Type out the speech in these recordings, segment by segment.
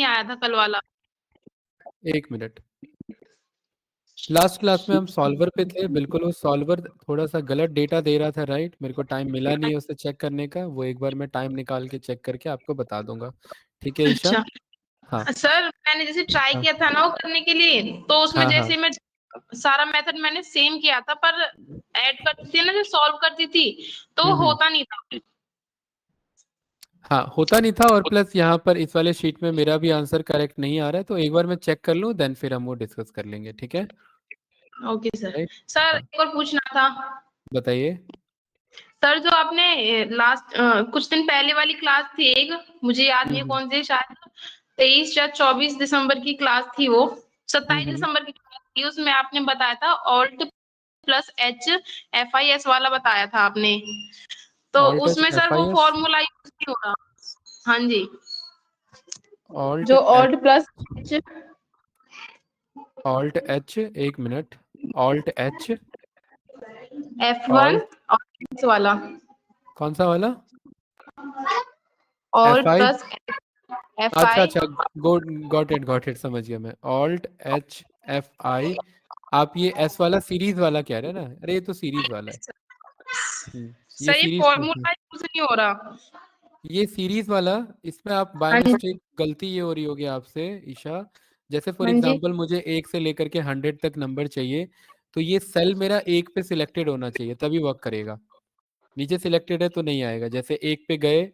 नहीं आया था कल वाला। एक मिनट, लास्ट क्लास में हम सॉल्वर पे थे, बिल्कुल वो सॉल्वर थोड़ा सा गलत डेटा दे रहा था, राइट? मेरे को टाइम मिला नहीं है उसे चेक करने का, वो एक बार मैं टाइम निकाल के चेक करके आपको बता दूंगा। ठीक है ईशा? अच्छा हाँ सर, मैंने जैसे ट्राई हाँ किया था ना वो करने के लिए, तो उसमें हाँ हाँ। जैसे मैं सारा मेथड मैंने सेम किया था, पर ऐड करती थी ना, जो सॉल्व करती थी, तो वो हम्म। होता नहीं था। हाँ होता नहीं था, और प्लस यहाँ पर इस वाले शीट में मेरा भी आंसर करेक्ट नहीं आ रहा है, तो एक बार मैं चेक कर लूँ, देन फिर हम वो डिस्कस कर लेंगे, ठीक है? Okay sir. राइट। सर हाँ एक और पूछना था। बताइए। सर जो आपने लास्ट कुछ दिन पहले वाली क्लास थी एक, मुझे याद नहीं है हम्म कौन सी, शायद 23 या 24 दिसंबर की क्लास थी वो, 27 हम्म। दिसंबर की क्लास थी, उसमें आपने बताया था alt plus H F I S वाला बताया था आपने, तो ऑल्ट एच उसमें सर एफ वो आई एस। फॉर्मूला यूज नहीं हो रहा। हाँ जी, ऑल्ट जो H. Alt plus H alt H, एक minute. Alt H. F1 alt और वाला, कौन सा वाला? F alt I. Plus F अच्छा आई। अच्छा, गॉट इट समझ गया मैं। Alt H F I. आप ये एस वाला सीरीज वाला कह रहे हैं ना? अरे ये तो सीरीज वाला है। ये सर ये सीरीज फॉर्मूला यूज नहीं हो रहा। ये सीरीज वाला, इसमें आप बाय हाँ जी। मिस्टेक गलती ये हो रही होगी आपसे ईशा। जैसे फॉर हाँ जी। एग्जांपल मुझे 1 से लेकर के 100 तक नंबर चाहिए, तो ये सेल मेरा 1 पे सिलेक्टेड होना चाहिए तभी वर्क करेगा। नीचे सिलेक्टेड है तो नहीं आएगा। जैसे 1 पे गए,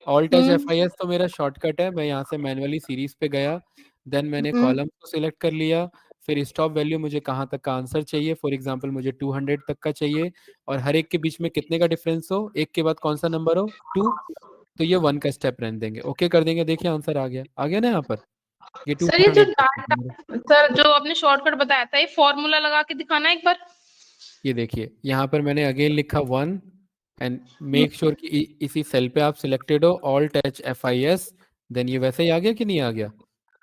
ऑल टच एफ आई हम्म एस तो मेरा शॉर्टकट है, मैं यहाँ से मैनुअली सीरीज पे गया, देन मैंने हम्म। कॉलम को सिलेक्ट कर लिया। फिर स्टॉप वैल्यू मुझे कहाँ तक का आंसर चाहिए, फॉर एग्जांपल मुझे 200 तक का चाहिए, और हर एक के बीच में कितने का डिफरेंस हो, एक के बाद कौन सा नंबर हो, 2, तो ये 1 का स्टेप रहने देंगे, ओके कर देंगे। देखिए आंसर आ गया ना यहाँ पर, ये टू सर ये जो हंड्रेड तक डाटा, है मेरा। सर जो आपने शॉर्टकट बताया था, ये फॉर्मूला लगा के दिखाना एक बार। ये देखिए यहाँ पर मैंने अगेन लिखा 1, एंड हम्म मेक श्योर कि इसी सेल पे आप सिलेक्टेड हो, all touch F I S, then ये वैसे ही आ गया कि नहीं आ गया?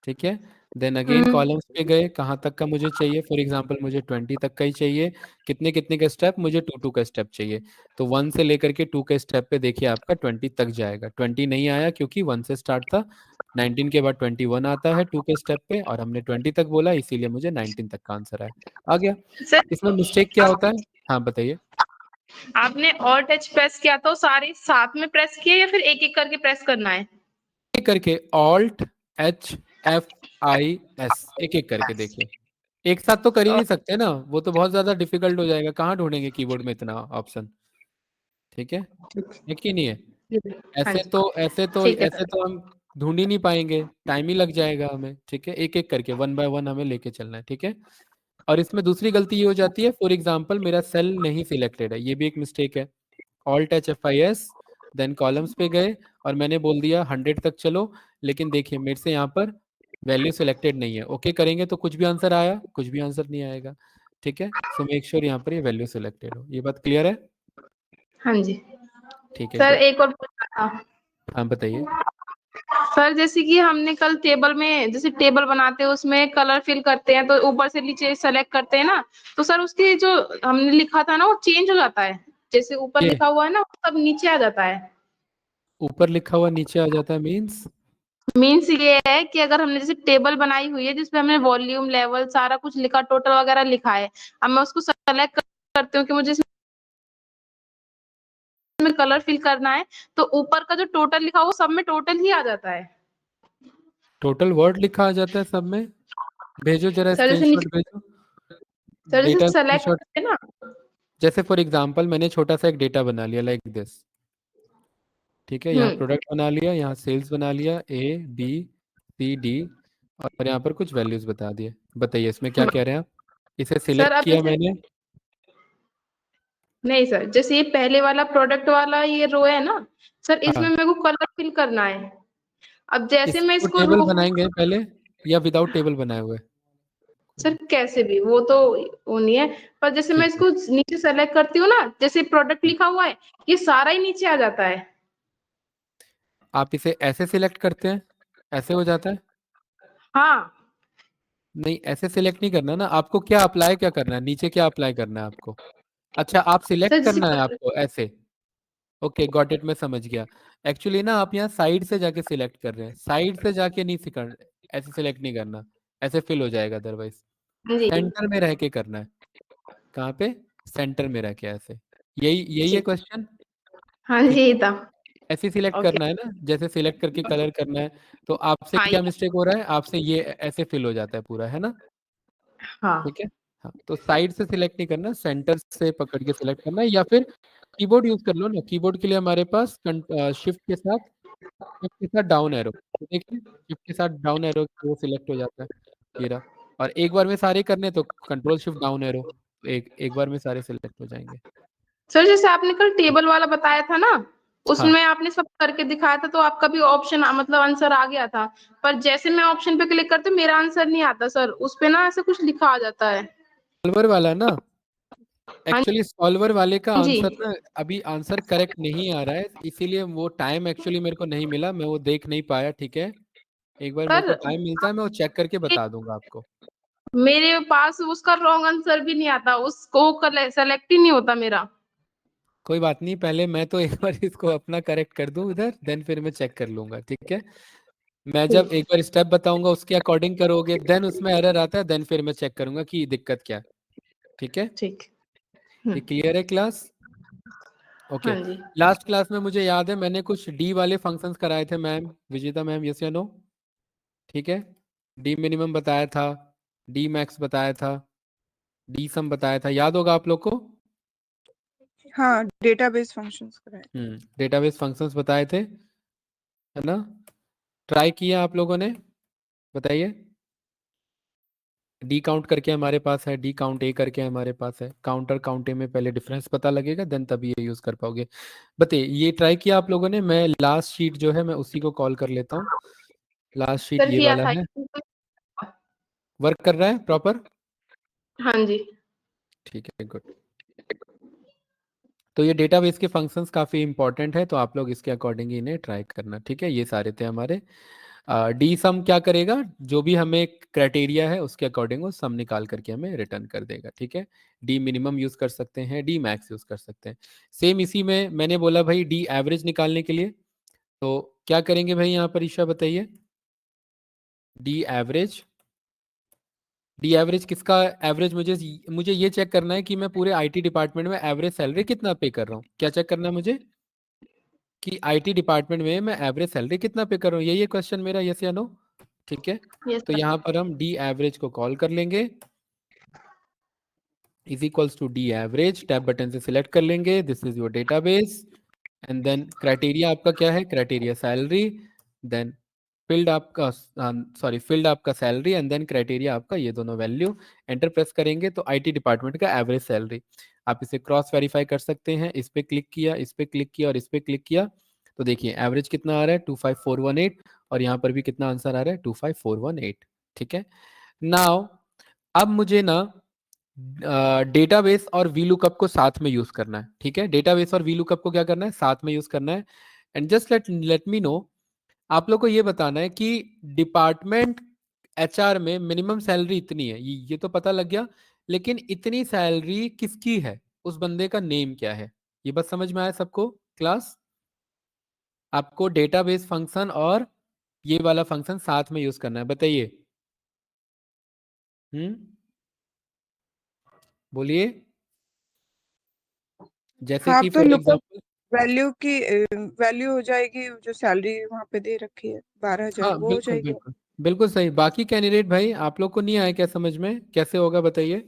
ठीक है। देन अगेन हम्म। कॉलम्स पे गए, कहाँ तक का मुझे चाहिए, फॉर एग्जांपल मुझे 20 तक का ही चाहिए। कितने कितने का स्टेप, मुझे 2 का स्टेप चाहिए। तो 1 से लेकर के 2 के स्टेप पे देखिए आपका 20 तक जाएगा। 20 नहीं आया क्योंकि 1 से स्टार्ट था। 19 के बाद 21 आता है 2 के स्टेप पे, और हमने 20 तक बोला, इसीलिए मुझे 19 तक का आंसर आया। आ गया। सर इसमें मिस्टेक क्या होता है? हाँ बताइए। आपने ऑल टच प्रेस किया तो सारे साथ में प्रेस किए या फिर एक एक करके प्रेस करना है? एक करके, alt H F I S, एक एक करके देखिए। एक साथ तो कर ही नहीं सकते ना, वो तो बहुत ज्यादा डिफिकल्ट हो जाएगा, कहाँ ढूंढेंगे कीबोर्ड में इतना ऑप्शन। ठीक है। है कि नहीं है? हाँ ऐसे जी, तो ऐसे तो ठीक है ऐसे सर। तो हम ढूंढ ही नहीं पाएंगे, टाइम ही लग जाएगा हमें। ठीक है, एक एक करके 1 बाय 1 हमें लेके चलना है, ठीक है। और इसमें दूसरी गलती ये हो जाती है, फॉर एग्जाम्पल मेरा सेल नहीं सिलेक्टेड है, ये भी एक मिस्टेक है। All touch F I S, then columns पे गए, और मैंने बोल दिया 100 तक चलो, लेकिन देखिए मेरे से यहाँ पर वैल्यू सिलेक्टेड नहीं है। ओके करेंगे तो कुछ भी आंसर आया, कुछ भी आंसर नहीं आएगा। ठीक है, सो मेक श्योर यहाँ पर ये वैल्यू सिलेक्टेड हो। ये बात क्लियर है? हाँ जी। ठीक है, सर गुड। एक और पूछना था। हाँ बताइए। सर जैसे कि हमने कल टेबल में, जैसे टेबल बनाते हैं उसमें कलर फिल करते हैं, तो ऊपर से नीचे सेलेक्ट करते हैं ना, तो सर उसकी जो हमने लिखा था ना वो चेंज हो जाता है, जैसे ऊपर ये लिखा हुआ है ना वो सब नीचे आ जाता है। ऊपर लिखा हुआ नीचे आ जाता है मीन्स? मीन्स ये है कि अगर हमने जैसे टेबल बनाई हुई है जिसपे हमने वॉल्यूम लेवल सारा कुछ लिखा, टोटल वगैरह लिखा है, अब मैं उसको सेलेक्ट करती हूँ कि मुझे इसमें कलर फिल करना है, तो ऊपर का जो टोटल लिखा वो सब में टोटल ही आ जाता है। टोटल वर्ड लिखा आ जाता है सब में? भेजो जरा सर जैसे स्क्रीनशॉट नीचे, भेजो। सर जैसे डेटा सेलेक्ट स्क्रीनशॉट। करते हैं ना। जैसे फॉर एग्जांपल मैंने छोटा सा एक डेटा बना लिया लाइक दिस। ठीक है, यहाँ हम्म प्रोडक्ट बना लिया, यहाँ सेल्स बना लिया, ए बी सी डी, और यहाँ पर कुछ वैल्यूज बता दिए। बताइए इसमें क्या कह रहे हैं आप? इसे सर सिलेक्ट अब किया जैसे, मैंने। नहीं सर, जैसे ये पहले वाला प्रोडक्ट वाला ये रो है ना, सर इसमें हाँ, मेरे को कलर फिल करना है। अब जैसे मैं इसको इसको टेबल रो, बनाएंगे पहले, या विदाउट टेबल बनाए हुए? सर कैसे भी वो तो, वो नहीं है, पर जैसे मैं ठीक है। इसको नीचे सेलेक्ट करती हूँ ना, जैसे प्रोडक्ट लिखा हुआ है, ये सारा ही नीचे आ जाता है। आप इसे ऐसे सिलेक्ट करते हैं, ऐसे हो जाता है? हाँ नहीं, ऐसे सिलेक्ट नहीं करना ना आपको, क्या अप्लाई क्या करना है, नीचे क्या अप्लाई करना है आपको? अच्छा, आप सिलेक्ट सर, जैसे करना है आपको ऐसे? ओके गॉट इट, मैं समझ गया। एक्चुअली ना आप यहाँ साइड से जाके सिलेक्ट कर रहे हैं, साइड से जाके नहीं सिकर, ऐसे सिलेक्ट नहीं करना, ऐसे फिल हो जाएगा अदरवाइज। जी सेंटर में रह के करना है। कहाँ पे? सेंटर में रह के ऐसे। यही यही है ठीक। क्वेश्चन। हाँ ठीक जी, है, ये था। ऐसे सिलेक्ट ओके। करना है ना, जैसे सिलेक्ट करके कलर करना है। तो आपसे हाँ क्या मिस्टेक हो रहा है, आपसे ये ऐसे फिल हो जाता है पूरा, है ना? ठीक हाँ। है। हाँ, तो साइड से सिलेक्ट नहीं करना, सेंटर से पकड़ के सिलेक्ट करना है, या फिर कीबोर्ड यूज कर लो ना। कीबोर्ड के लिए हमारे पास शिफ्ट के साथ डाउन एरो, तो देखिए शिफ्ट के साथ डाउन एरो वो सिलेक्ट हो जाता है, ये रहा। और एक बार में सारे करने तो कंट्रोल शिफ्ट डाउन एरो, एक एक बार में सारे सिलेक्ट हो जाएंगे। सर जैसे आपने कल टेबल वाला बताया था ना, हाँ, उसमें आपने सब करके दिखाया था, तो आपका भी ऑप्शन मतलब आंसर आ गया था। पर जैसे मैं ऑप्शन पे क्लिक करती हूँ मेरा आंसर नहीं आता सर, उस पे ना ऐसे कुछ लिखा आ जाता है। सॉल्वर वाला ना, हाँ एक्चुअली सॉल्वर वाले का जी आंसर ना अभी आंसर करेक्ट नहीं आ रहा है, इसीलिए वो टाइम एक्चुअली मेरे को नहीं मिला, मैं वो देख नहीं पाया। ठीक है, एक बार मेरे सर, को टाइम मिलता है मैं वो चेक करके बता दूंगा आपको। मेरे पास उसका रॉन्ग आंसर भी नहीं आता, उसको सेलेक्ट ही नहीं होता मेरा। कोई बात नहीं, पहले मैं तो एक बार इसको अपना करेक्ट कर दूं उधर, देन फिर मैं चेक कर लूंगा। ठीक है, मैं जब ठीक। एक बार स्टेप बताऊंगा उसके अकॉर्डिंग करोगे, देन उसमें एरर आता है, देन फिर मैं चेक करूंगा कि दिक्कत क्या है। ठीक है, ठीक। ये क्लियर है क्लास? ओके। हाँ जी। लास्ट क्लास में मुझे याद है मैंने कुछ डी वाले फंक्शंस कराए थे मैम, विजेता मैम, यस या नो? ठीक है, डी मिनिमम बताया था, डी मैक्स बताया था, डी सम बताया था, याद होगा आप लोग को? हाँ, डेटाबेस फंक्शंस कराए थे। डेटाबेस फंक्शंस बताए थे, है ना? ट्राई किया आप लोगों ने? बताइए। डी काउंट करके हमारे पास है, डी काउंट ए करके हमारे पास है, काउंटर काउंटे में पहले डिफरेंस पता लगेगा, देन तभी ये यूज कर पाओगे। बताइए, ये ट्राई किया आप लोगों ने? मैं लास्ट शीट जो है मैं उसी को कॉल कर लेता हूँ। लास्ट शीट सर ये किया वाला था। है, वर्क कर रहा है प्रॉपर? हाँ जी। ठीक है, गुड। तो ये डेटाबेस के फंक्शंस काफ़ी इंपॉर्टेंट है, तो आप लोग इसके अकॉर्डिंग ही इन्हें ट्राई करना। ठीक है, ये सारे थे हमारे। डी सम क्या करेगा, जो भी हमें क्राइटेरिया है उसके अकॉर्डिंग वो सम निकाल करके हमें रिटर्न कर देगा। ठीक है, डी मिनिमम यूज कर सकते हैं, डी मैक्स यूज कर सकते हैं। सेम इसी में मैंने बोला भाई डी एवरेज निकालने के लिए, तो क्या करेंगे भाई यहाँ पर, ईशा बताइए। डी एवरेज, डी एवरेज किसका एवरेज, मुझे मुझे ये चेक करना है कि मैं पूरे आईटी डिपार्टमेंट में एवरेज सैलरी कितना पे कर रहा हूँ। क्या चेक करना है मुझे? कि आईटी डिपार्टमेंट में मैं एवरेज सैलरी कितना पे कर रहा हूँ, यही है क्वेश्चन मेरा, यस या नो? ठीक है, यस तो सर। यहाँ पर हम डी एवरेज को कॉल कर लेंगे, is equals to D average, tab button से सिलेक्ट कर लेंगे, this is your database. And then criteria आपका क्या है, क्राइटेरिया सैलरी, देन फील्ड आपका, सॉरी फील्ड आपका सैलरी, एंड देन क्राइटेरिया आपका, ये दोनों वैल्यू एंटर प्रेस करेंगे तो आईटी डिपार्टमेंट का एवरेज सैलरी। आप इसे क्रॉस वेरीफाई कर सकते हैं, इस पे क्लिक किया, इस पे क्लिक किया और इस पे क्लिक किया, तो देखिए एवरेज कितना आ रहा है, 25418, और यहाँ पर भी कितना आंसर आ रहा है, 25418। ठीक है, नाउ अब मुझे ना डेटाबेस और वी लुकअप को साथ में यूज करना है। ठीक है, डेटाबेस और वी लुकअप को क्या करना है, साथ में यूज करना है। And just let let me know, आप लोग को ये बताना है कि डिपार्टमेंट एचआर में मिनिमम सैलरी इतनी है, ये तो पता लग गया, लेकिन इतनी सैलरी किसकी है, उस बंदे का नेम क्या है, ये बस समझ में आया सबको क्लास? आपको डेटाबेस फंक्शन और ये वाला फंक्शन साथ में यूज करना है, बताइए। हम्म, बोलिए। जैसे हाँ, कि तो फॉर लुकअप एग्जांपल, वैल्यू की वैल्यू हो जाएगी, जो सैलरी वहां पे दे रखी है 12,000, हाँ वो हो बिल्कुल जाएगी। बिल्कुल, बिल्कुल सही। बाकी कैंडिडेट भाई आप लोग को नहीं आया क्या समझ में, कैसे होगा बताइए?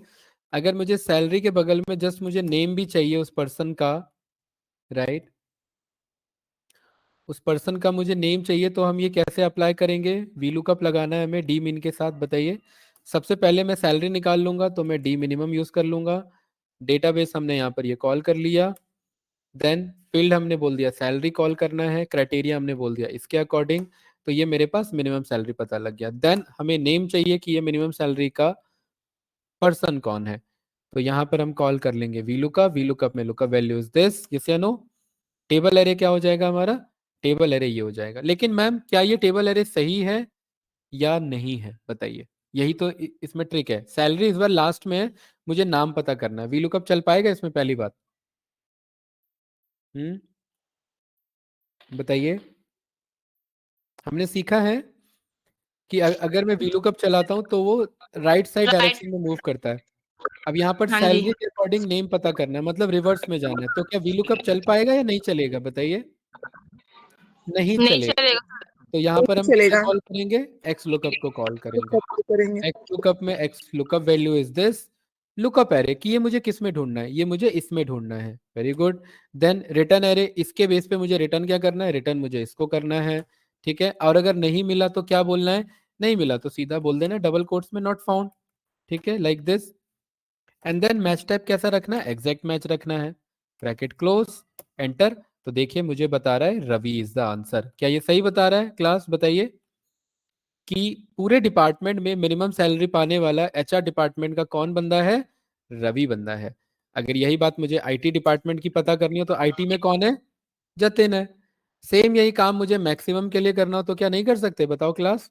अगर मुझे सैलरी के बगल में जस्ट मुझे नेम भी चाहिए उस पर्सन का, राइट, उस पर्सन का मुझे नेम चाहिए, तो हम ये कैसे अप्लाई करेंगे? वीलुकअप लगाना है हमें डी मिन के साथ, बताइए। सबसे पहले मैं सैलरी निकाल लूंगा, तो मैं डी मिनिमम यूज कर लूंगा। डेटाबेस हमने यहाँ पर ये कॉल कर लिया, देन फील्ड हमने बोल दिया सैलरी कॉल करना है, क्राइटेरिया हमने बोल दिया इसके अकॉर्डिंग, तो ये मेरे पास मिनिमम सैलरी पता लग गया। देन हमें नेम चाहिए कि ये मिनिमम सैलरी का पर्सन कौन है, तो यहाँ पर हम कॉल कर लेंगे वीलुकअप, वीलुकअप में lookup value is this, yes या नो? टेबल एरे क्या हो जाएगा हमारा, टेबल एरे ये हो जाएगा। लेकिन मैम क्या ये टेबल एरे सही है या नहीं है, बताइए। यही तो इसमें ट्रिक है, सैलरी इस बार लास्ट में है, मुझे नाम पता करना है, वीलुकअप चल पाएगा इसमें, पहली बात। हम्म, बताइए। हमने सीखा है कि अगर मैं VLOOKUP चलाता हूं तो वो राइट साइड राइट। डायरेक्शन में मूव करता है। अब यहाँ पर हाँ जी। सैलरी के अकॉर्डिंग नेम पता करना है, मतलब रिवर्स में जाना है, तो क्या VLOOKUP चल पाएगा या नहीं चलेगा, बताइए। नहीं नहीं चलेगा। चलेगा। तो यहाँ पर नहीं हम किसे चलेगा, कॉल करेंगे, एक्स लुकअप को कॉल करेंगे। कब करेंगे? एक्स लुकअप में x lookup value is this lookup array, कि ये मुझे किस में ढूंढना है, ये मुझे इसमें ढूंढना है। Very good. Then return array, इसके बेस पे मुझे रिटर्न क्या करना है, रिटर्न मुझे इसको करना है। ठीक है, और अगर नहीं मिला तो क्या बोलना है, नहीं मिला तो सीधा बोल देना डबल कोट्स में नॉट फाउंड। ठीक है, like this. And then match type कैसा रखना है, एग्जैक्ट मैच रखना है। Bracket close, enter. तो देखिए मुझे बता रहा है रवि इज द आंसर। क्या ये सही बता रहा है क्लास, बताइए। कि पूरे डिपार्टमेंट में मिनिमम सैलरी पाने वाला HR डिपार्टमेंट का कौन बंदा है, रवि बंदा है। अगर यही बात मुझे IT डिपार्टमेंट की पता करनी हो तो IT में कौन है, जतिन है। सेम यही काम मुझे मैक्सिमम के लिए करना हो तो क्या नहीं कर सकते, बताओ क्लास,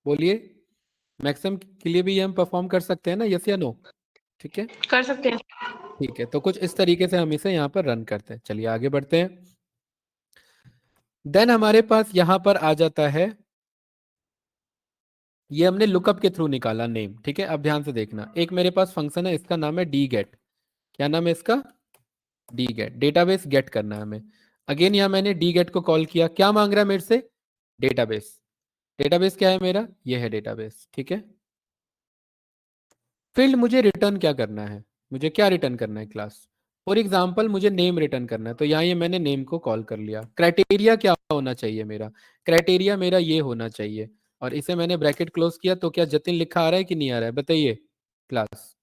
बोलिए। मैक्सिमम के लिए भी ये हम परफॉर्म कर सकते हैं ना, यस या नो। ठीक है। कर सकते हैं। ठीक है, तो कुछ इस तरीके से हम इसे यहाँ पर रन करते हैं। चलिए आगे बढ़ते हैं। देन हमारे पास यहाँ पर आ जाता है, ये हमने लुकअप के थ्रू निकाला नेम। ठीक है, अब ध्यान से देखना, एक मेरे पास फंक्शन है, इसका नाम है डी गेट। क्या नाम है इसका, डी गेट। डेटाबेस गेट करना है हमें। अगेन यहाँ मैंने डी गेट को कॉल किया, क्या मांग रहा है मेरे से, डेटाबेस। डेटाबेस क्या है मेरा, ये है डेटाबेस। ठीक है, फील्ड मुझे रिटर्न क्या करना है, मुझे क्या रिटर्न करना है क्लास, फॉर एग्जाम्पल मुझे नेम रिटर्न करना है, तो यहाँ ये मैंने नेम को कॉल कर लिया। क्राइटेरिया क्या होना चाहिए मेरा, क्राइटेरिया मेरा ये होना चाहिए, और इसे मैंने ब्रैकेट क्लोज किया। तो क्या जतिन लिखा आ रहा है कि नहीं आ रहा है, बताइए क्लास।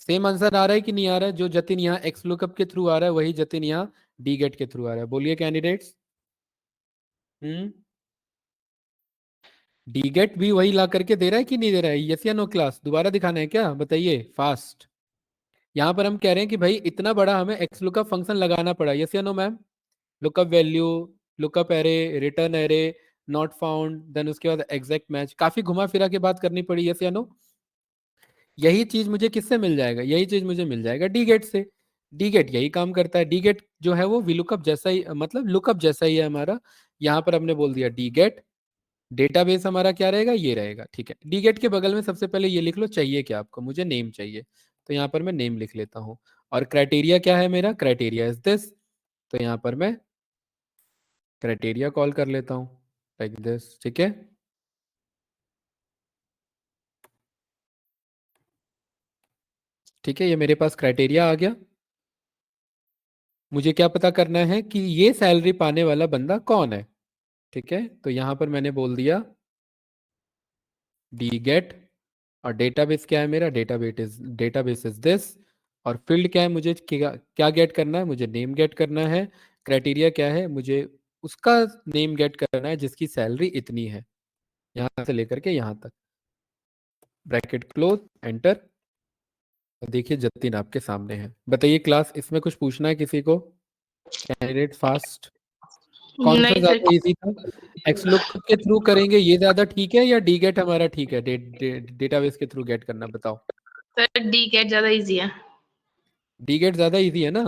सेम आंसर आ रहा है कि नहीं आ रहा है, जो जतिन यहाँ एक्स लुकअप के थ्रू आ रहा है वही जतिन यहाँ डी गेट के थ्रू आ रहा है, बोलिए कैंडिडेट्स। डी गेट भी वही ला करके दे रहा है कि नहीं दे रहा है, यस या नो क्लास, दोबारा दिखाना है क्या, बताइए फास्ट। यहाँ पर हम कह रहे हैं कि भाई इतना बड़ा हमें एक्स लुकअप फंक्शन लगाना पड़ा, यस या no ma'am. Lookup value, lookup array, return array, not found, then उसके बाद एग्जैक्ट मैच, काफी घुमा फिरा के बात करनी पड़ी, यस या नो। यही चीज मुझे किससे मिल जाएगा, यही चीज मुझे मिल जाएगा डी गेट से। डी गेट यही काम करता है, डी गेट जो है वो वीलुकअप जैसा ही, मतलब लुकअप जैसा ही है हमारा। यहाँ पर हमने बोल दिया डी गेट, डेटाबेस हमारा क्या रहेगा, ये रहेगा। ठीक है, डी गेट के बगल में सबसे पहले ये लिख लो, चाहिए क्या आपको, मुझे नेम चाहिए, तो यहाँ पर मैं नेम लिख लेता हूँ। और क्राइटेरिया क्या है मेरा, क्राइटेरिया इज दिस, तो यहाँ पर मैं क्राइटेरिया कॉल कर लेता हूँ, लाइक दिस। ठीक है, ठीक है, ये मेरे पास क्राइटेरिया आ गया। मुझे क्या पता करना है कि ये सैलरी पाने वाला बंदा कौन है। ठीक है, तो यहां पर मैंने बोल दिया डी गेट, और डेटाबेस क्या है मेरा, डेटाबेस इज दिस, और फील्ड क्या है, मुझे क्या क्या गेट करना है, मुझे नेम गेट करना है। क्राइटेरिया क्या है, मुझे उसका नेम गेट करना है जिसकी सैलरी इतनी है, यहां से लेकर के यहां तक। Bracket close, enter. देखिए जतिन आपके सामने है, बताइए क्लास, इसमें कुछ पूछना है किसी को, कैंडिडेट फास्ट। कौन सा नहीं ज्यादा सर। इजी था, एक्स लुकअप के थ्रू करेंगे ये ज्यादा ठीक है, या डी गेट हमारा ठीक है, डेटाबेस के थ्रू गेट करना, बताओ। सर डी गेट ज्यादा इजी है। डी गेट ज्यादा इजी है ना,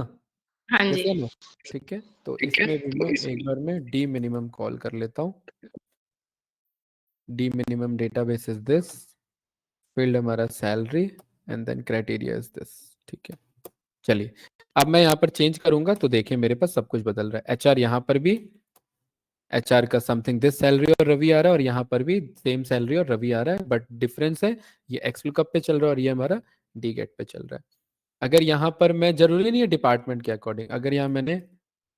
हाँ जी। जैसे ना। ठीक है, तो इसमें भी मैं एक बार में डी मिनिमम कॉल कर लेता हूँ। D minimum database is this, field हमारा salary, and then criteria is this. ठीक है, चलिए अब मैं यहाँ पर चेंज करूंगा तो देखिए मेरे पास सब कुछ बदल रहा है। HR यहाँ पर भी, HR का समथिंग दिस सैलरी और रवि आ रहा है, और यहाँ पर भी सेम सैलरी और रवि आ रहा है, बट डिफरेंस है ये एक्स लुकअप पे चल रहा है और ये हमारा डी गेट पे चल रहा है। अगर यहाँ पर मैं, जरूरी नहीं है डिपार्टमेंट के अकॉर्डिंग, अगर यहाँ मैंने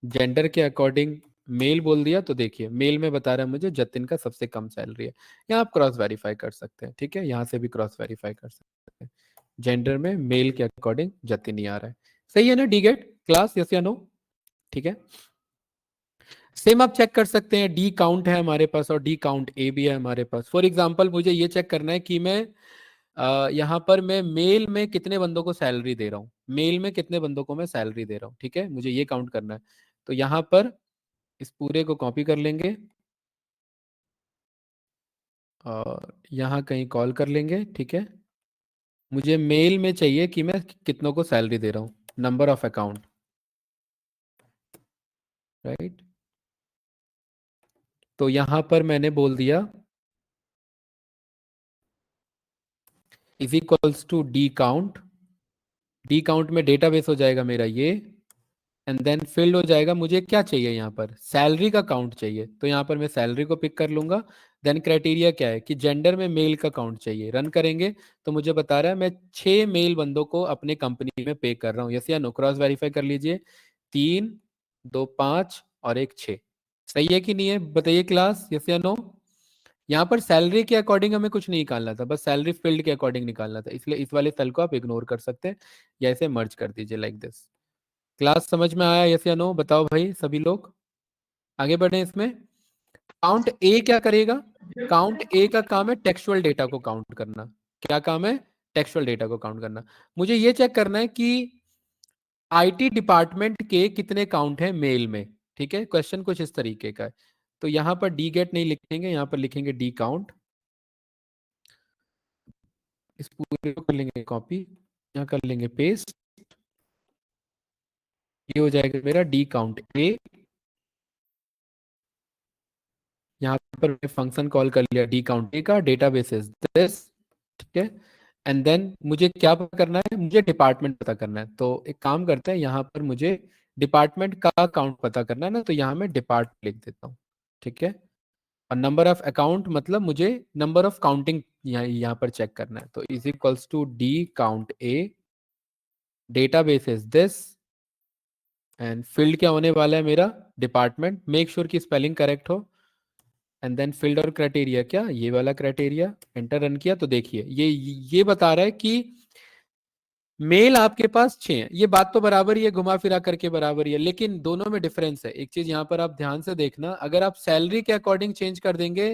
जेंडर के अकॉर्डिंग मेल बोल दिया तो देखिए मेल में बता रहा है मुझे जतिन का सबसे कम सैलरी है। यहाँ आप क्रॉस वेरीफाई कर सकते हैं, ठीक है, यहाँ से भी क्रॉस वेरीफाई कर सकते हैं। जेंडर में मेल के अकॉर्डिंग जतिन ही आ रहा है, सही है ना डी गेट क्लास, यस या नो। ठीक है, सेम आप चेक कर सकते हैं, डी काउंट है हमारे पास और डी काउंट ए भी है हमारे पास। फॉर एग्जांपल मुझे ये चेक करना है कि मैं यहाँ पर मैं मेल में कितने बंदों को सैलरी दे रहा हूँ, मेल में कितने बंदों को मैं सैलरी दे रहा हूँ। ठीक है, मुझे ये काउंट करना है, तो यहाँ पर इस पूरे को कॉपी कर लेंगे और यहाँ कहीं कॉल कर लेंगे। ठीक है, मुझे मेल में चाहिए कि मैं कितनों को सैलरी दे रहा हूँ, नंबर ऑफ अकाउंट। राइट। तो यहां पर मैंने बोल दिया is equals to D count. D count में डेटाबेस हो जाएगा मेरा ये, एंड देन फील्ड हो जाएगा, मुझे क्या चाहिए यहाँ पर, सैलरी का काउंट चाहिए, तो यहाँ पर मैं सैलरी को पिक कर लूंगा। देन क्राइटेरिया क्या है कि जेंडर में मेल का काउंट चाहिए। रन करेंगे तो मुझे बता रहा है मैं 6 मेल बंदों को अपने कंपनी में पे कर रहा हूँ, यस या नो, क्रॉस वेरीफाई कर लीजिए। 3, 2 5 और 1 6, सही है कि नहीं है, बताइए क्लास, यस या नो। यहाँ पर सैलरी के अकॉर्डिंग हमें कुछ नहीं निकालना था, बस सैलरी फील्ड के अकॉर्डिंग निकालना था, इसलिए इस वाले सेल को आप इग्नोर कर सकते हैं या इसे मर्ज कर दीजिए लाइक दिस। क्लास समझ में आया, यस या नो, बताओ भाई सभी लोग, आगे बढ़े इसमें। काउंट ए क्या करेगा, काउंट ए का काम है टेक्सुअल डेटा को काउंट करना। क्या काम है, टेक्सुअल डेटा को काउंट करना। मुझे ये चेक करना है कि आईटी डिपार्टमेंट के कितने काउंट है मेल में, ठीक है, क्वेश्चन कुछ इस तरीके का है। तो यहां पर डी गेट नहीं लिखेंगे, यहां पर लिखेंगे डी काउंट। इस पूरे को कर लेंगे कॉपी, यहाँ कर लेंगे पेस्ट, ये हो जाएगा मेरा डी काउंट ए। यहाँ पर मैं फंक्शन कॉल कर लिया डी काउंट ए का, डेटाबेस इज दिस, ठीक है। एंड देन मुझे क्या पता करना है, मुझे डिपार्टमेंट पता करना है, तो एक काम करते हैं, यहाँ पर मुझे डिपार्टमेंट का काउंट पता करना है ना, तो यहाँ मैं डिपार्ट लिख देता हूँ, ठीक है। और नंबर ऑफ अकाउंट मतलब मुझे नंबर ऑफ काउंटिंग यहाँ पर चेक करना है, तो is equals to D count A, database is this, and field क्या होने वाला है मेरा, डिपार्टमेंट, मेक श्योर की स्पेलिंग करेक्ट हो। एंड देन फील्ड और क्राइटेरिया क्या, ये वाला क्राइटेरिया, एंटर रन किया तो देखिए ये बता रहा है कि मेल आपके पास 6 हैं। ये बात तो बराबर ही है, घुमा फिरा करके बराबर ही है, लेकिन दोनों में डिफरेंस है। एक चीज यहां पर आप ध्यान से देखना, अगर आप सैलरी के अकॉर्डिंग चेंज कर देंगे,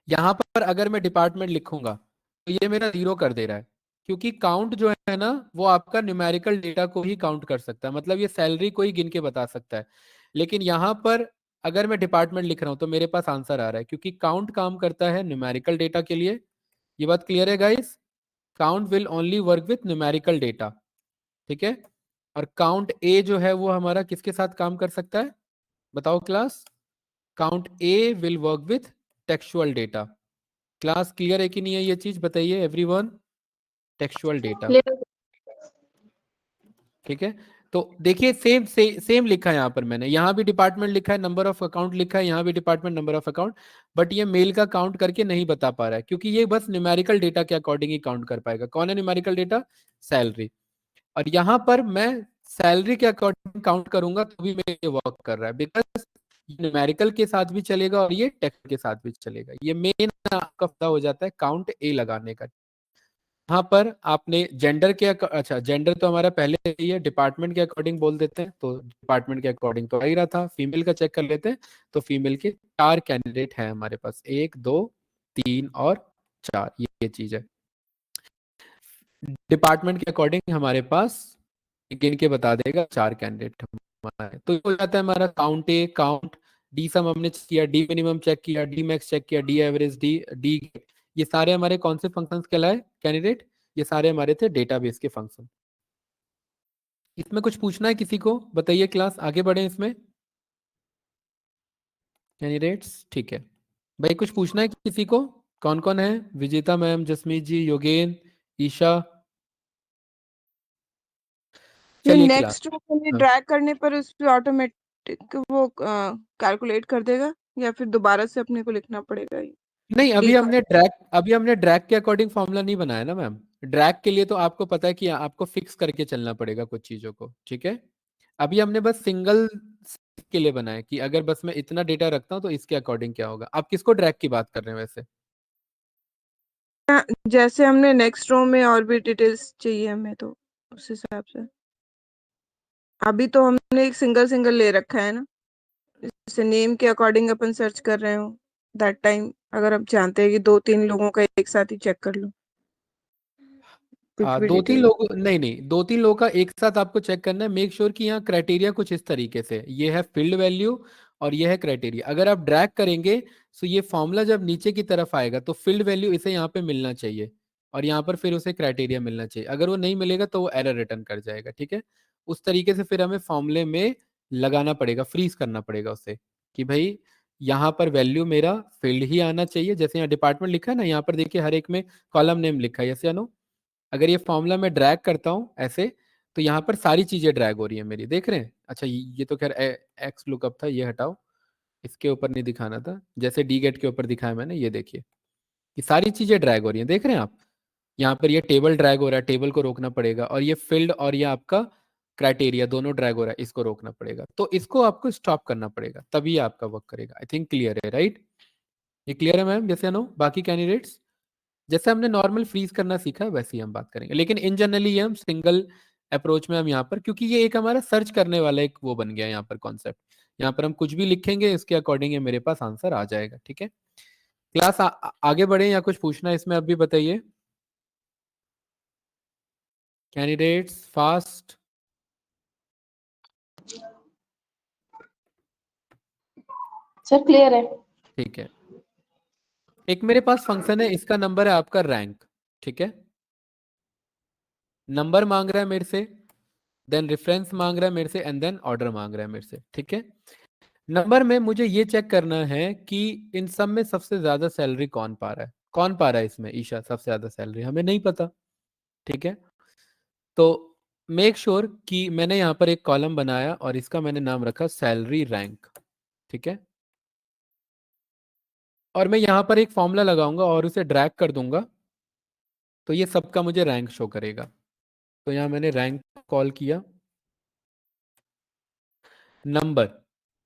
यहां पर अगर मैं डिपार्टमेंट लिखूंगा तो ये मेरा 0 कर दे रहा है, क्योंकि काउंट जो है ना वो आपका न्यूमेरिकल डेटा को ही काउंट कर सकता है, मतलब ये सैलरी को ही गिन के बता सकता है। लेकिन यहां पर अगर मैं डिपार्टमेंट लिख रहा हूं तो मेरे पास आंसर आ रहा है, क्योंकि काउंट काम करता है न्यूमेरिकल डेटा के लिए। ये बात क्लियर है guys, count will only work with numerical data, ठीक है। और काउंट ए जो है वो हमारा किसके साथ काम कर सकता है, बताओ class, count A will work with textual data. Class clear है कि नहीं है ये चीज, बताइए एवरीवन, टेक्सुअल डेटा, ठीक है। तो देखिए सेम लिखा है यहाँ पर मैंने, यहाँ भी डिपार्टमेंट लिखा है, नंबर ऑफ अकाउंट लिखा है, यहाँ भी department number of account, but ये मेल का काउंट करके नहीं बता पा रहा है, क्योंकि ये बस न्यूमेरिकल डेटा के अकॉर्डिंग ही काउंट कर पाएगा। कौन है न्यूमेरिकल डेटा, सैलरी। और यहाँ पर मैं सैलरी के अकॉर्डिंग काउंट करूंगा तो भी मेरे ये वर्क कर रहा है, बिकॉज न्यूमेरिकल के साथ भी चलेगा और ये टेक्स्ट के साथ भी चलेगा। ये मेन आपका फायदा हो जाता है काउंट ए लगाने का। यहाँ पर आपने जेंडर के अच्छा जेंडर तो हमारा पहले से ही है, डिपार्टमेंट के अकॉर्डिंग बोल देते हैं, तो डिपार्टमेंट के अकॉर्डिंग तो आ ही रहा था। फीमेल का चेक कर लेते हैं, तो फीमेल के 4 कैंडिडेट हैं हमारे पास, 1 2 3 और 4, ये चीज है। डिपार्टमेंट के अकॉर्डिंग हमारे पास गिन के बता देगा 4 कैंडिडेट हमारे, तो ये हो जाता है हमारा काउंट ए, काउंट डी सम हमने किया, डी मिनिमम चेक किया, डी मैक्स चेक किया, डी एवरेज, डी डी, ये सारे हमारे कौन से फंक्शंस कहलाए कैंडिडेट, ये सारे हमारे थे डेटाबेस के फंक्शन। इसमें कुछ पूछना है किसी को, बताइए क्लास, आगे बढ़े इसमें, कैंडिडेट्स, ठीक है भाई, कुछ पूछना है किसी को, कौन कौन है, विजेता मैम, जसमीत जी, योगेन, ईशा, ये चलिए क्लास। नेक्स्ट रो के लिए हाँ। ड्रैग करने पर उस पे ऑटोमेटिक वो कैलकुलेट कर देगा, या फिर दोबारा से अपने को लिखना पड़ेगा ये नहीं, डी का? अभी हमने ड्रैग के अकॉर्डिंग फॉर्मूला नहीं बनाया ना मैम। ड्रैग के लिए तो आपको पता है कि आपको फिक्स करके चलना पड़ेगा कुछ चीजों को, ठीक है। अभी हमने बस सिंगल के लिए बनाया कि अगर बस मैं इतना डेटा रखता हूँ तो इसके अकॉर्डिंग क्या होगा। आप किसको ड्रैग की बात कर रहे हैं वैसे, जैसे हमने नेक्स्ट रो में और भी डिटेल्स चाहिए हमें, तो उस हिसाब से अभी तो हमने एक सिंगल सिंगल ले रखा है ना, जैसे नेम के अकॉर्डिंग अपन सर्च कर रहे हो दैट टाइम, अगर आप जानते हैं कि 2-3 लोगों का एक साथ ही चेक कर लो कुछ भी दो तीन डिटेल। लोग नहीं नहीं, 2-3 लोगों का एक साथ आपको चेक करना है। मेक श्योर कि यहाँ क्राइटेरिया कुछ इस तरीके से, ये है फील्ड वैल्यू और ये है क्राइटेरिया। अगर आप ड्रैग करेंगे तो ये फॉर्मूला जब नीचे की तरफ आएगा तो फील्ड वैल्यू इसे यहाँ पे मिलना चाहिए और यहाँ पर फिर उसे क्राइटेरिया मिलना चाहिए। अगर वो नहीं मिलेगा तो वो एरर रिटर्न कर जाएगा, ठीक है। उस तरीके से फिर हमें फॉर्मूले में लगाना पड़ेगा, फ्रीज करना पड़ेगा उसे कि भाई यहाँ पर वैल्यू मेरा फील्ड ही आना चाहिए। जैसे यहाँ डिपार्टमेंट लिखा है ना, यहाँ पर देखिए हर एक में कॉलम नेम लिखा है, यस या नो। अगर ये फॉर्मूला में ड्रैग करता हूँ ऐसे, तो यहाँ पर सारी चीजें ड्रैग हो रही है मेरी, देख रहे हैं। अच्छा ये तो खैर एक्स लुकअप था, ये हटाओ, इसके ऊपर नहीं दिखाना था, जैसे डी गेट के ऊपर दिखाया मैंने, ये देखिए ये सारी चीजें ड्रैग हो रही हैं, देख रहे हैं आप। यहाँ पर ये टेबल ड्रैग हो रहा है, टेबल को रोकना पड़ेगा, और ये फील्ड और ये आपका क्राइटेरिया दोनों ड्रैग हो रहा है, इसको रोकना पड़ेगा। तो इसको आपको स्टॉप करना पड़ेगा, तभी आपका वर्क करेगा। आई थिंक क्लियर है, राइट? ये क्लियर है मैम, जैसे नो बाकी कैंडिडेट्स? जैसे हमने नॉर्मल फ्रीज करना सीखा है वैसे ही हम बात करेंगे, लेकिन इन जनरली ये हम सिंगल अप्रोच में हम यहाँ पर, क्योंकि ये एक हमारा सर्च करने वाला एक वो बन गया यहाँ पर कॉन्सेप्ट। यहाँ पर हम कुछ भी लिखेंगे, इसके अकॉर्डिंग मेरे पास आंसर आ जाएगा, ठीक है। क्लास आगे बढ़े या कुछ पूछना है इसमें, अब भी बताइए कैंडिडेट्स, फास्ट। सर क्लियर है। ठीक है, एक मेरे पास फंक्शन है, इसका नंबर है आपका रैंक, ठीक है। नंबर मांग रहा है मेरे से, देन रेफरेंस मांग रहा है मेरे से, एंड देन ऑर्डर मांग रहा है मेरे से, ठीक है। नंबर में मुझे ये चेक करना है कि इन सब में सबसे ज्यादा सैलरी कौन पा रहा है। कौन पा रहा है इसमें? ईशा सबसे ज्यादा सैलरी, हमें नहीं पता, ठीक है। तो मेक श्योर कि मैंने यहाँ पर एक कॉलम बनाया और इसका मैंने नाम रखा सैलरी रैंक, ठीक है। और मैं यहाँ पर एक फॉर्मूला लगाऊंगा और उसे ड्रैग कर दूंगा, तो ये सबका मुझे रैंक शो करेगा। तो यहाँ मैंने रैंक कॉल किया, नंबर,